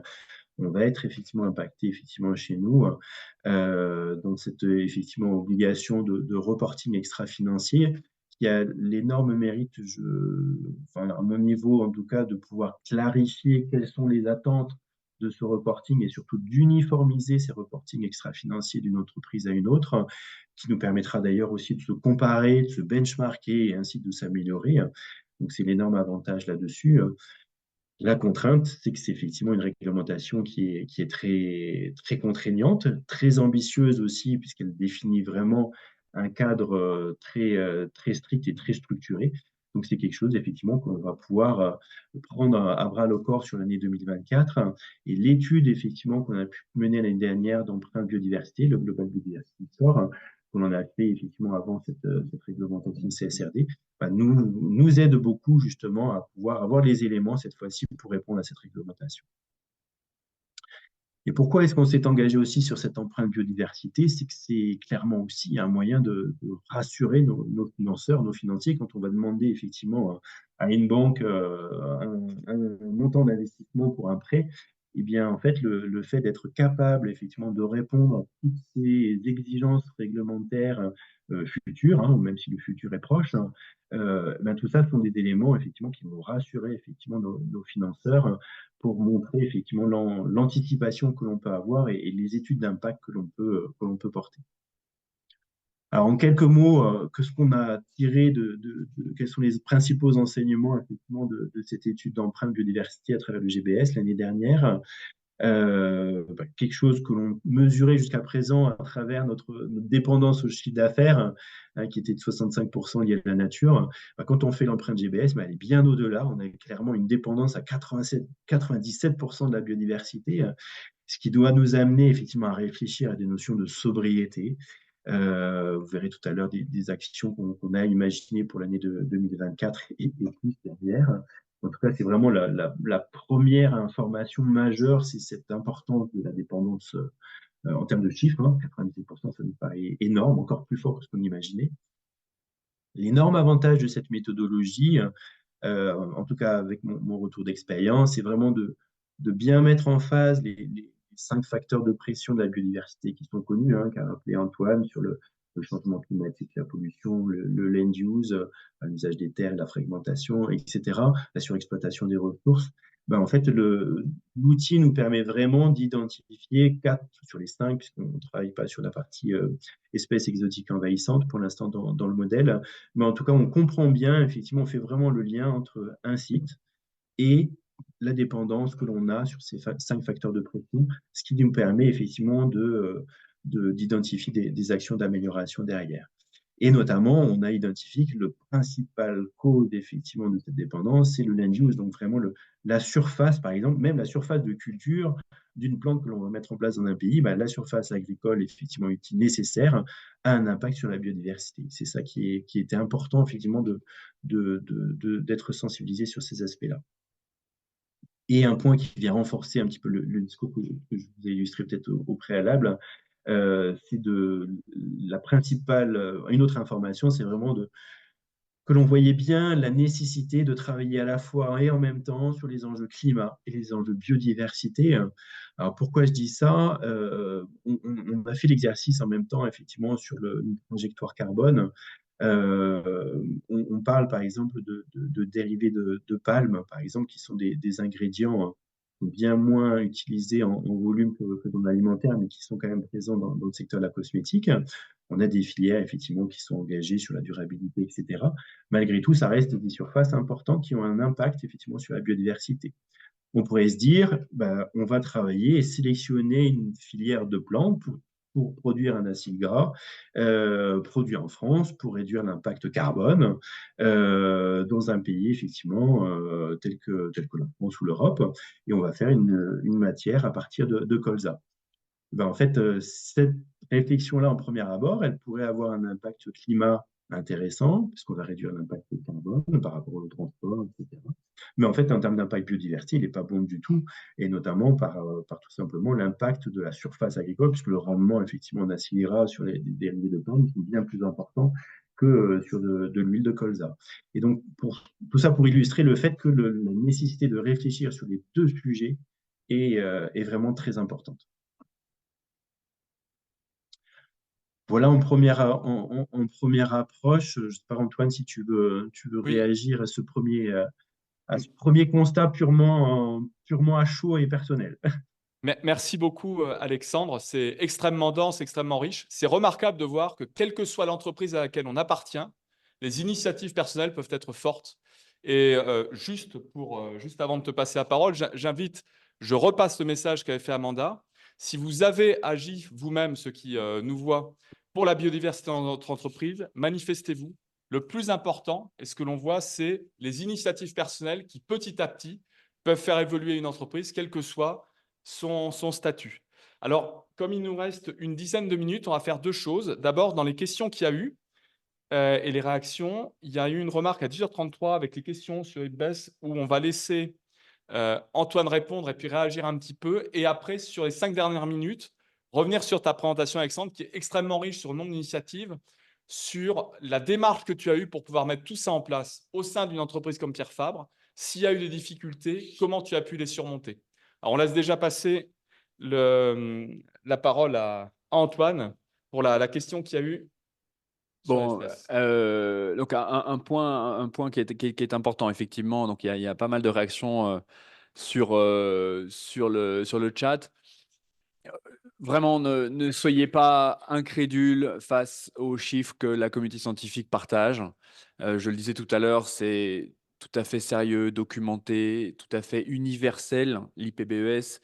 Speaker 7: On va être effectivement impacté effectivement chez nous dans cette effectivement obligation de reporting extra-financier qui a l'énorme mérite, enfin, à mon niveau en tout cas, de pouvoir clarifier quelles sont les attentes de ce reporting et surtout d'uniformiser ces reportings extra-financiers d'une entreprise à une autre, qui nous permettra d'ailleurs aussi de se comparer, de se benchmarker et ainsi de s'améliorer. Donc c'est l'énorme avantage là-dessus. La contrainte, c'est que c'est effectivement une réglementation qui est très, très contraignante, très ambitieuse aussi, puisqu'elle définit vraiment un cadre très strict et très structuré. Donc, c'est quelque chose, effectivement, qu'on va pouvoir prendre à bras le corps sur l'année 2024. Et l'étude, effectivement, qu'on a pu mener l'année dernière d'empreinte biodiversité, le Global Biodiversity Score, qu'on en a fait effectivement avant cette réglementation CSRD, nous aide beaucoup justement à pouvoir avoir les éléments cette fois-ci pour répondre à cette réglementation. Et pourquoi est-ce qu'on s'est engagé aussi sur cette empreinte biodiversité? C'est que c'est clairement aussi un moyen de rassurer nos financeurs, nos financiers, quand on va demander effectivement à une banque un montant d'investissement pour un prêt. Eh bien, en fait, le fait d'être capable effectivement de répondre à toutes ces exigences réglementaires futures, hein, même si le futur est proche, hein, tout ça sont des éléments effectivement qui vont rassurer effectivement nos financeurs pour montrer effectivement l'anticipation que l'on peut avoir et les études d'impact que l'on peut porter. Alors, en quelques mots, que ce qu'on a tiré quels sont les principaux enseignements effectivement de cette étude d'empreinte biodiversité à travers le GBS l'année dernière? Quelque chose que l'on mesurait jusqu'à présent à travers notre dépendance au chiffre d'affaires, hein, qui était de 65% liée à la nature. Quand on fait l'empreinte GBS, elle est bien au-delà. On a clairement une dépendance à 97% de la biodiversité, ce qui doit nous amener effectivement à réfléchir à des notions de sobriété. Vous verrez tout à l'heure des actions qu'on a imaginées pour l'année 2024 et plus derrière. En tout cas, c'est vraiment la première information majeure, c'est cette importance de la dépendance en termes de chiffres. Hein, 97%, ça nous paraît énorme, encore plus fort que ce qu'on imaginait. L'énorme avantage de cette méthodologie, en tout cas avec mon retour d'expérience, c'est vraiment de bien mettre en phase les 5 facteurs de pression de la biodiversité qui sont connus, hein, qu'a rappelé Antoine sur le changement climatique, la pollution, le land use, l'usage des terres, la fragmentation, etc., la surexploitation des ressources. En fait, l'outil nous permet vraiment d'identifier 4 sur les 5, puisqu'on ne travaille pas sur la partie espèces exotiques envahissantes pour l'instant dans le modèle. Mais en tout cas, on comprend bien, effectivement, on fait vraiment le lien entre un site et la dépendance que l'on a sur ces 5 facteurs de pression, ce qui nous permet effectivement d'identifier des actions d'amélioration derrière. Et notamment, on a identifié que le principal cause effectivement de cette dépendance, c'est le land use, donc vraiment la surface, par exemple, même la surface de culture d'une plante que l'on va mettre en place dans un pays, la surface agricole effectivement utile nécessaire a un impact sur la biodiversité. C'est ça qui était important effectivement d'être sensibilisé sur ces aspects-là. Et un point qui vient renforcer un petit peu le discours que je vous ai illustré peut-être au préalable, c'est la principale, une autre information, c'est vraiment que l'on voyait bien la nécessité de travailler à la fois et en même temps sur les enjeux climat et les enjeux biodiversité. Alors pourquoi je dis ça? On a fait l'exercice en même temps effectivement sur une trajectoire carbone. On parle par exemple de dérivés de palme, par exemple, qui sont des ingrédients bien moins utilisés en volume que dans l'alimentaire, mais qui sont quand même présents dans le secteur de la cosmétique. On a des filières effectivement qui sont engagées sur la durabilité, etc. Malgré tout, ça reste des surfaces importantes qui ont un impact effectivement sur la biodiversité. On pourrait se dire, on va travailler et sélectionner une filière de plantes pour produire un acide gras produit en France pour réduire l'impact carbone dans un pays effectivement tel que la France ou l'Europe, et on va faire une matière à partir de colza. En fait, cette réflexion-là, en premier abord, elle pourrait avoir un impact climat intéressant, puisqu'on va réduire l'impact carbone par rapport au transport, etc. Mais en fait, en termes d'impact biodiversité, il n'est pas bon du tout, et notamment par tout simplement l'impact de la surface agricole, puisque le rendement, effectivement, en acide gras sur les dérivés de plantes est bien plus important que sur de l'huile de colza. Et donc, tout ça pour illustrer le fait que la nécessité de réfléchir sur les deux sujets est vraiment très importante. Voilà en première approche. Je ne sais pas, Antoine, si tu veux
Speaker 1: Oui,
Speaker 7: réagir à à ce premier constat purement à chaud et personnel.
Speaker 1: merci beaucoup, Alexandre. C'est extrêmement dense, extrêmement riche. C'est remarquable de voir que, quelle que soit l'entreprise à laquelle on appartient, les initiatives personnelles peuvent être fortes. Et juste avant de te passer la parole, je repasse le message qu'avait fait Amanda. Si vous avez agi vous-même, ceux qui nous voient, pour la biodiversité dans notre entreprise, manifestez-vous. Le plus important, et ce que l'on voit, c'est les initiatives personnelles qui, petit à petit, peuvent faire évoluer une entreprise, quel que soit son statut. Alors, comme il nous reste une dizaine de minutes, on va faire deux choses. D'abord, dans les questions qu'il y a eu et les réactions, il y a eu une remarque à 10h33 avec les questions sur Hitbase où on va laisser Antoine répondre et puis réagir un petit peu. Et après, sur les 5 dernières minutes, revenir sur ta présentation, Alexandre, qui est extrêmement riche sur le nombre d'initiatives, sur la démarche que tu as eue pour pouvoir mettre tout ça en place au sein d'une entreprise comme Pierre Fabre. S'il y a eu des difficultés, comment tu as pu les surmonter? Alors, on laisse déjà passer la parole à Antoine pour la question qu'il y a eu sur
Speaker 6: Bon,
Speaker 1: l'espace.
Speaker 6: donc un point qui est important, effectivement. Donc, il y a pas mal de réactions sur le chat. Vraiment, ne soyez pas incrédules face aux chiffres que la communauté scientifique partage. Je le disais tout à l'heure, c'est tout à fait sérieux, documenté, tout à fait universel, l'IPBES.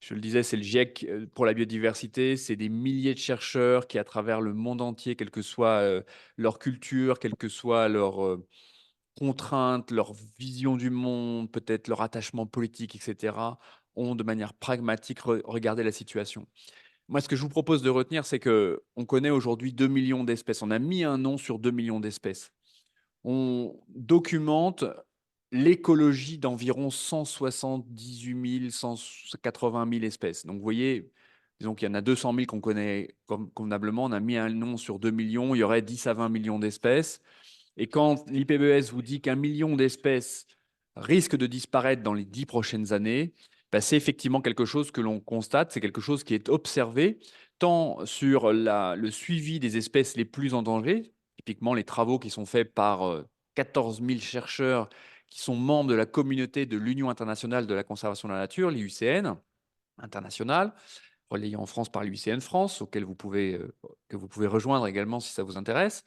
Speaker 6: Je le disais, c'est le GIEC pour la biodiversité. C'est des milliers de chercheurs qui, à travers le monde entier, quelle que soit leur culture, quelles que soient leurs contraintes, leur vision du monde, peut-être leur attachement politique, etc., ont de manière pragmatique regardé la situation. Moi, ce que je vous propose de retenir, c'est qu'on connaît aujourd'hui 2 millions d'espèces. On a mis un nom sur 2 millions d'espèces. On documente l'écologie d'environ 178 000, 180 000 espèces. Donc, vous voyez, disons qu'il y en a 200 000 qu'on connaît convenablement. On a mis un nom sur 2 millions. Il y aurait 10 à 20 millions d'espèces. Et quand l'IPBES vous dit qu'1 million d'espèces risquent de disparaître dans les 10 prochaines années, bah, c'est effectivement quelque chose que l'on constate, c'est quelque chose qui est observé tant sur le suivi des espèces les plus en danger, typiquement les travaux qui sont faits par 14 000 chercheurs qui sont membres de la communauté de l'Union internationale de la conservation de la nature, l'IUCN internationale, relayée en France par l'UICN France, que vous pouvez rejoindre également si ça vous intéresse.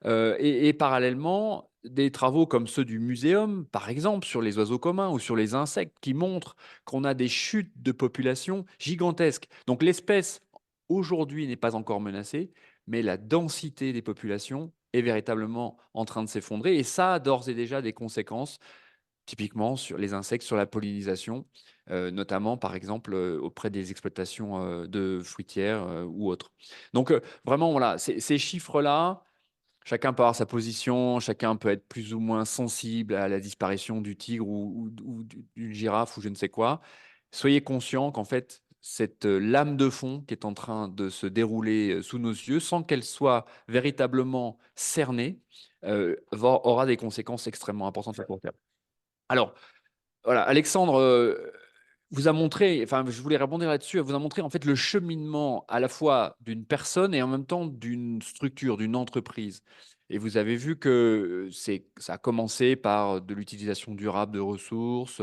Speaker 6: Et parallèlement, des travaux comme ceux du Muséum, par exemple, sur les oiseaux communs ou sur les insectes, qui montrent qu'on a des chutes de population gigantesques. Donc l'espèce, aujourd'hui, n'est pas encore menacée, mais la densité des populations est véritablement en train de s'effondrer. Et ça a d'ores et déjà des conséquences, typiquement sur les insectes, sur la pollinisation, notamment, par exemple, auprès des exploitations de fruitières ou autres. Donc, vraiment, voilà, ces chiffres-là, chacun peut avoir sa position, chacun peut être plus ou moins sensible à la disparition du tigre ou d'une girafe ou je ne sais quoi. Soyez conscient qu'en fait, cette lame de fond qui est en train de se dérouler sous nos yeux, sans qu'elle soit véritablement cernée, aura des conséquences extrêmement importantes à court terme. Alors, voilà, Alexandre vous a montré, enfin, je voulais rebondir là-dessus, elle vous a montré en fait le cheminement à la fois d'une personne et en même temps d'une structure, d'une entreprise. Et vous avez vu que ça a commencé par de l'utilisation durable de ressources,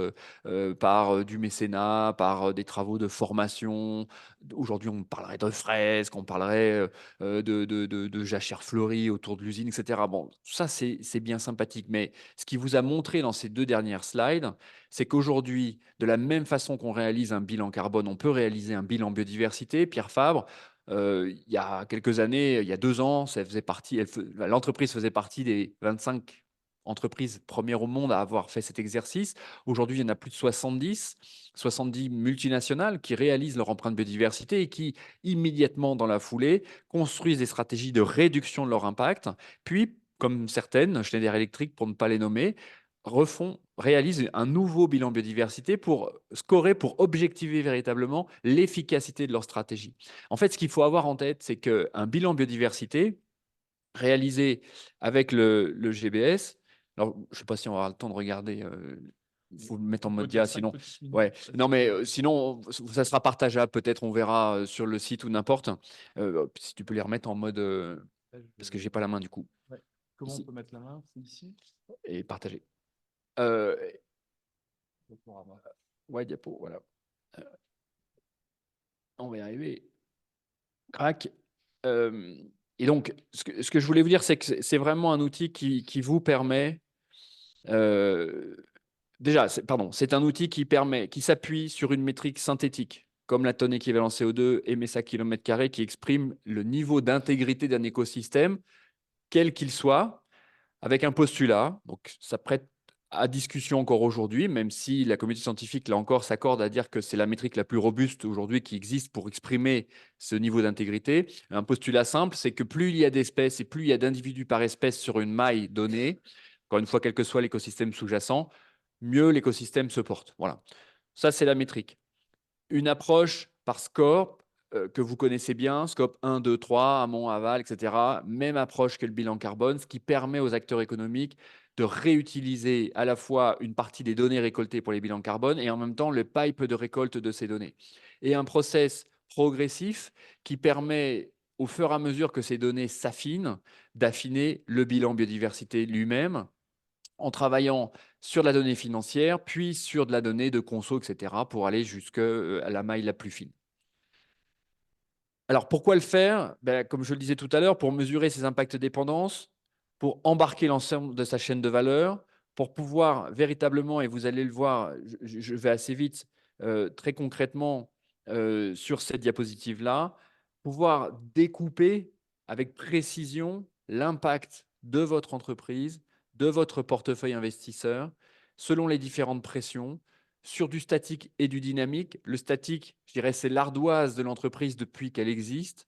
Speaker 6: par du mécénat, par des travaux de formation. Aujourd'hui, on parlerait de fresques, on parlerait de jachères fleuries autour de l'usine, etc. Bon, tout ça, c'est bien sympathique. Mais ce qui vous a montré dans ces deux dernières slides, c'est qu'aujourd'hui, de la même façon qu'on réalise un bilan carbone, on peut réaliser un bilan biodiversité. Pierre Fabre, il y a quelques années, il y a 2 ans, l'entreprise faisait partie des 25 entreprises premières au monde à avoir fait cet exercice. Aujourd'hui, il y en a plus de 70 multinationales qui réalisent leur empreinte biodiversité et qui, immédiatement dans la foulée, construisent des stratégies de réduction de leur impact. Puis, comme certaines, Schneider Electric pour ne pas les nommer, réalisent un nouveau bilan biodiversité pour scorer, pour objectiver véritablement l'efficacité de leur stratégie. En fait, ce qu'il faut avoir en tête, c'est qu'un bilan biodiversité, réalisé avec le GBS. Alors, je ne sais pas si on va avoir le temps de regarder. Il faut le mettre en
Speaker 1: On peut
Speaker 6: mode
Speaker 1: dire
Speaker 6: dia,
Speaker 1: 5
Speaker 6: sinon.
Speaker 1: petites minutes,
Speaker 6: Ouais.
Speaker 1: ça
Speaker 6: Non, mais
Speaker 1: suffit.
Speaker 6: sinon, ça sera partageable. Peut-être on verra sur le site ou n'importe. Si tu peux les remettre en mode. Parce que je n'ai pas la main du coup.
Speaker 1: Ouais. Comment on
Speaker 6: Ici.
Speaker 1: peut mettre la main? C'est ici?
Speaker 6: Et partager. Ouais, diapo, voilà. On va y arriver. Crac. Et donc, ce que je voulais vous dire, c'est que c'est vraiment un outil qui vous permet. Déjà, c'est un outil qui s'appuie sur une métrique synthétique, comme la tonne équivalent CO2 et MSA km², qui exprime le niveau d'intégrité d'un écosystème, quel qu'il soit, avec un postulat. Donc, ça prête à discussion encore aujourd'hui, même si la communauté scientifique, là encore, s'accorde à dire que c'est la métrique la plus robuste aujourd'hui qui existe pour exprimer ce niveau d'intégrité. Un postulat simple, c'est que plus il y a d'espèces et plus il y a d'individus par espèce sur une maille donnée, encore une fois, quel que soit l'écosystème sous-jacent, mieux l'écosystème se porte. Voilà. Ça, c'est la métrique. Une approche par scope que vous connaissez bien, scope 1, 2, 3, amont, aval, etc. Même approche que le bilan carbone, ce qui permet aux acteurs économiques de réutiliser à la fois une partie des données récoltées pour les bilans carbone et en même temps le pipe de récolte de ces données. Et un process progressif qui permet, au fur et à mesure que ces données s'affinent, d'affiner le bilan biodiversité lui-même en travaillant sur de la donnée financière, puis sur de la donnée de conso, etc., pour aller jusqu'à la maille la plus fine. Alors, pourquoi le faire? Comme je le disais tout à l'heure, pour mesurer ses impacts dépendances, pour embarquer l'ensemble de sa chaîne de valeur, pour pouvoir véritablement, et vous allez le voir, je vais assez vite, très concrètement sur cette diapositive-là, pouvoir découper avec précision l'impact de votre entreprise, de votre portefeuille investisseur, selon les différentes pressions, sur du statique et du dynamique. Le statique, je dirais, c'est l'ardoise de l'entreprise depuis qu'elle existe.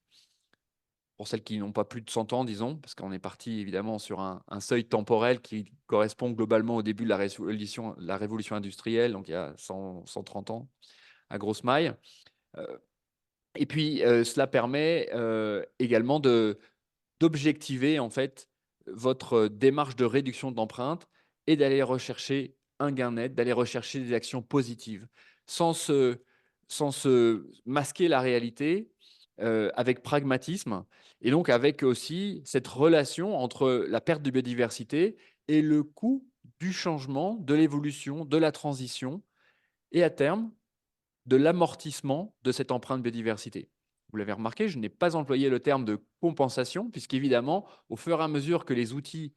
Speaker 6: Pour celles qui n'ont pas plus de 100 ans, disons, parce qu'on est parti évidemment sur un seuil temporel qui correspond globalement au début de la révolution industrielle, donc il y a 130 ans, à grosse maille. Et puis, cela permet également d'objectiver en fait votre démarche de réduction d'empreinte et d'aller rechercher un gain net, d'aller rechercher des actions positives, sans se masquer la réalité, avec pragmatisme, et donc avec aussi cette relation entre la perte de biodiversité et le coût du changement, de l'évolution, de la transition, et à terme, de l'amortissement de cette empreinte biodiversité. Vous l'avez remarqué, je n'ai pas employé le terme de compensation, puisqu'évidemment, au fur et à mesure que les outils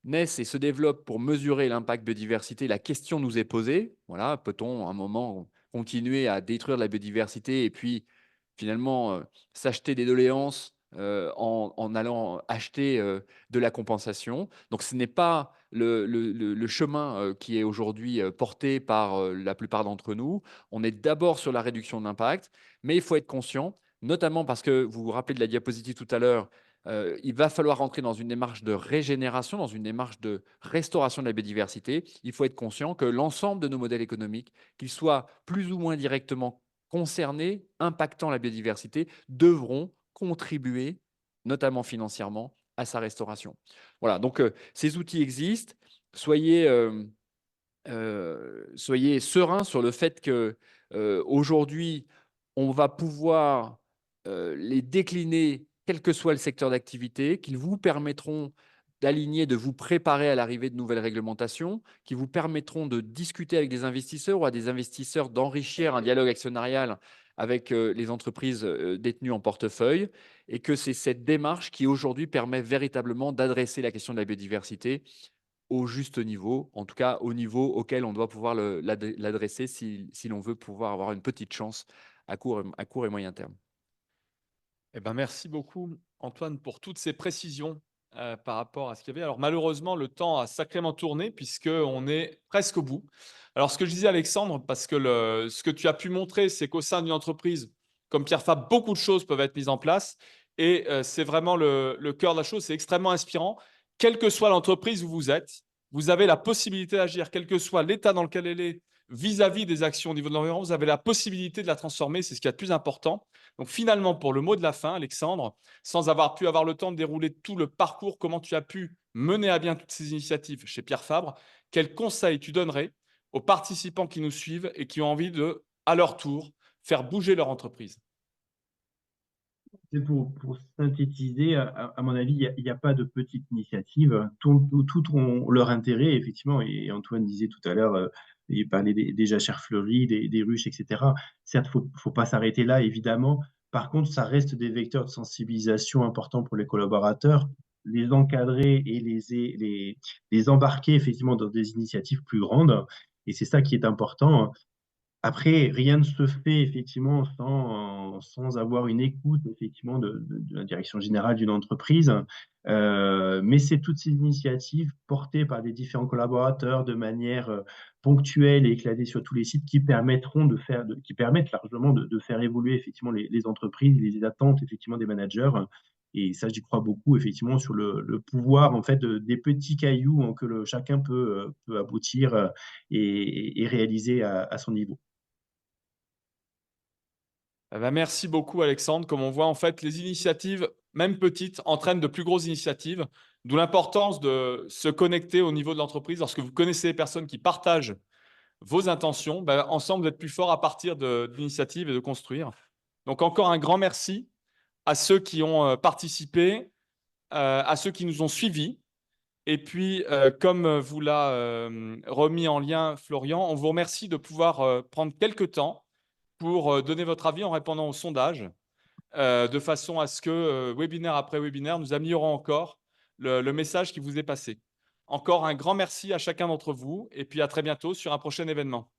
Speaker 6: naissent et se développent pour mesurer l'impact biodiversité, la question nous est posée. Voilà, peut-on à un moment continuer à détruire la biodiversité et puis finalement s'acheter des doléances en allant acheter de la compensation? Donc ce n'est pas le chemin qui est aujourd'hui porté par la plupart d'entre nous. On est d'abord sur la réduction de l'impact, mais il faut être conscient, notamment parce que vous vous rappelez de la diapositive tout à l'heure, il va falloir rentrer dans une démarche de régénération, dans une démarche de restauration de la biodiversité. Il faut être conscient que l'ensemble de nos modèles économiques, qu'ils soient plus ou moins directement concernés, impactant la biodiversité, devront contribuer, notamment financièrement, à sa restauration. Voilà, donc ces outils existent. Soyez serein sur le fait que aujourd'hui, on va pouvoir les décliner, quel que soit le secteur d'activité, qu'ils vous permettront d'aligner, de vous préparer à l'arrivée de nouvelles réglementations, qui vous permettront de discuter avec des investisseurs ou à des investisseurs d'enrichir un dialogue actionnarial avec les entreprises détenues en portefeuille, et que c'est cette démarche qui aujourd'hui permet véritablement d'adresser la question de la biodiversité au juste niveau, en tout cas au niveau auquel on doit pouvoir l'adresser si l'on veut pouvoir avoir une petite chance à court et moyen terme.
Speaker 1: Eh ben, merci beaucoup, Antoine, pour toutes ces précisions par rapport à ce qu'il y avait. Alors, malheureusement, le temps a sacrément tourné puisqu'on est presque au bout. Alors, ce que je disais, Alexandre, parce que ce que tu as pu montrer, c'est qu'au sein d'une entreprise, comme Pierre Fabre, beaucoup de choses peuvent être mises en place. Et c'est vraiment le cœur de la chose. C'est extrêmement inspirant. Quelle que soit l'entreprise où vous êtes, vous avez la possibilité d'agir, quel que soit l'état dans lequel elle est, vis-à-vis des actions au niveau de l'environnement, vous avez la possibilité de la transformer. C'est ce qu'il y a de plus important. Donc finalement, pour le mot de la fin, Alexandre, sans avoir pu avoir le temps de dérouler tout le parcours, comment tu as pu mener à bien toutes ces initiatives chez Pierre Fabre, quels conseils tu donnerais aux participants qui nous suivent et qui ont envie de, à leur tour, faire bouger leur entreprise?
Speaker 7: C'est pour synthétiser, à mon avis, il y a pas de petite initiative. Toutes ont leur intérêt, effectivement. Et Antoine disait tout à l'heure, il parlait des jachères fleuries, des ruches, etc. Certes, faut pas s'arrêter là, évidemment. Par contre, ça reste des vecteurs de sensibilisation importants pour les collaborateurs, les encadrer et les embarquer effectivement dans des initiatives plus grandes. Et c'est ça qui est important. Après, rien ne se fait effectivement sans avoir une écoute effectivement de la direction générale d'une entreprise. Mais c'est toutes ces initiatives portées par des différents collaborateurs de manière ponctuelle et éclatée sur tous les sites qui permettront qui permettent largement de faire évoluer effectivement les entreprises, les attentes effectivement des managers. Et ça, j'y crois beaucoup effectivement sur le pouvoir en fait des petits cailloux que chacun peut aboutir et réaliser à son niveau.
Speaker 1: Eh ben, merci beaucoup, Alexandre. Comme on voit, en fait, les initiatives, même petites, entraînent de plus grosses initiatives, d'où l'importance de se connecter au niveau de l'entreprise. Lorsque vous connaissez les personnes qui partagent vos intentions, ben, ensemble, vous êtes plus fort à partir d'initiatives et de construire. Donc, encore un grand merci à ceux qui ont participé, à ceux qui nous ont suivis. Et puis, comme vous l'a remis en lien Florian, on vous remercie de pouvoir prendre quelques temps pour donner votre avis en répondant au sondage, de façon à ce que, webinaire après webinaire, nous améliorons encore le message qui vous est passé. Encore un grand merci à chacun d'entre vous et puis à très bientôt sur un prochain événement.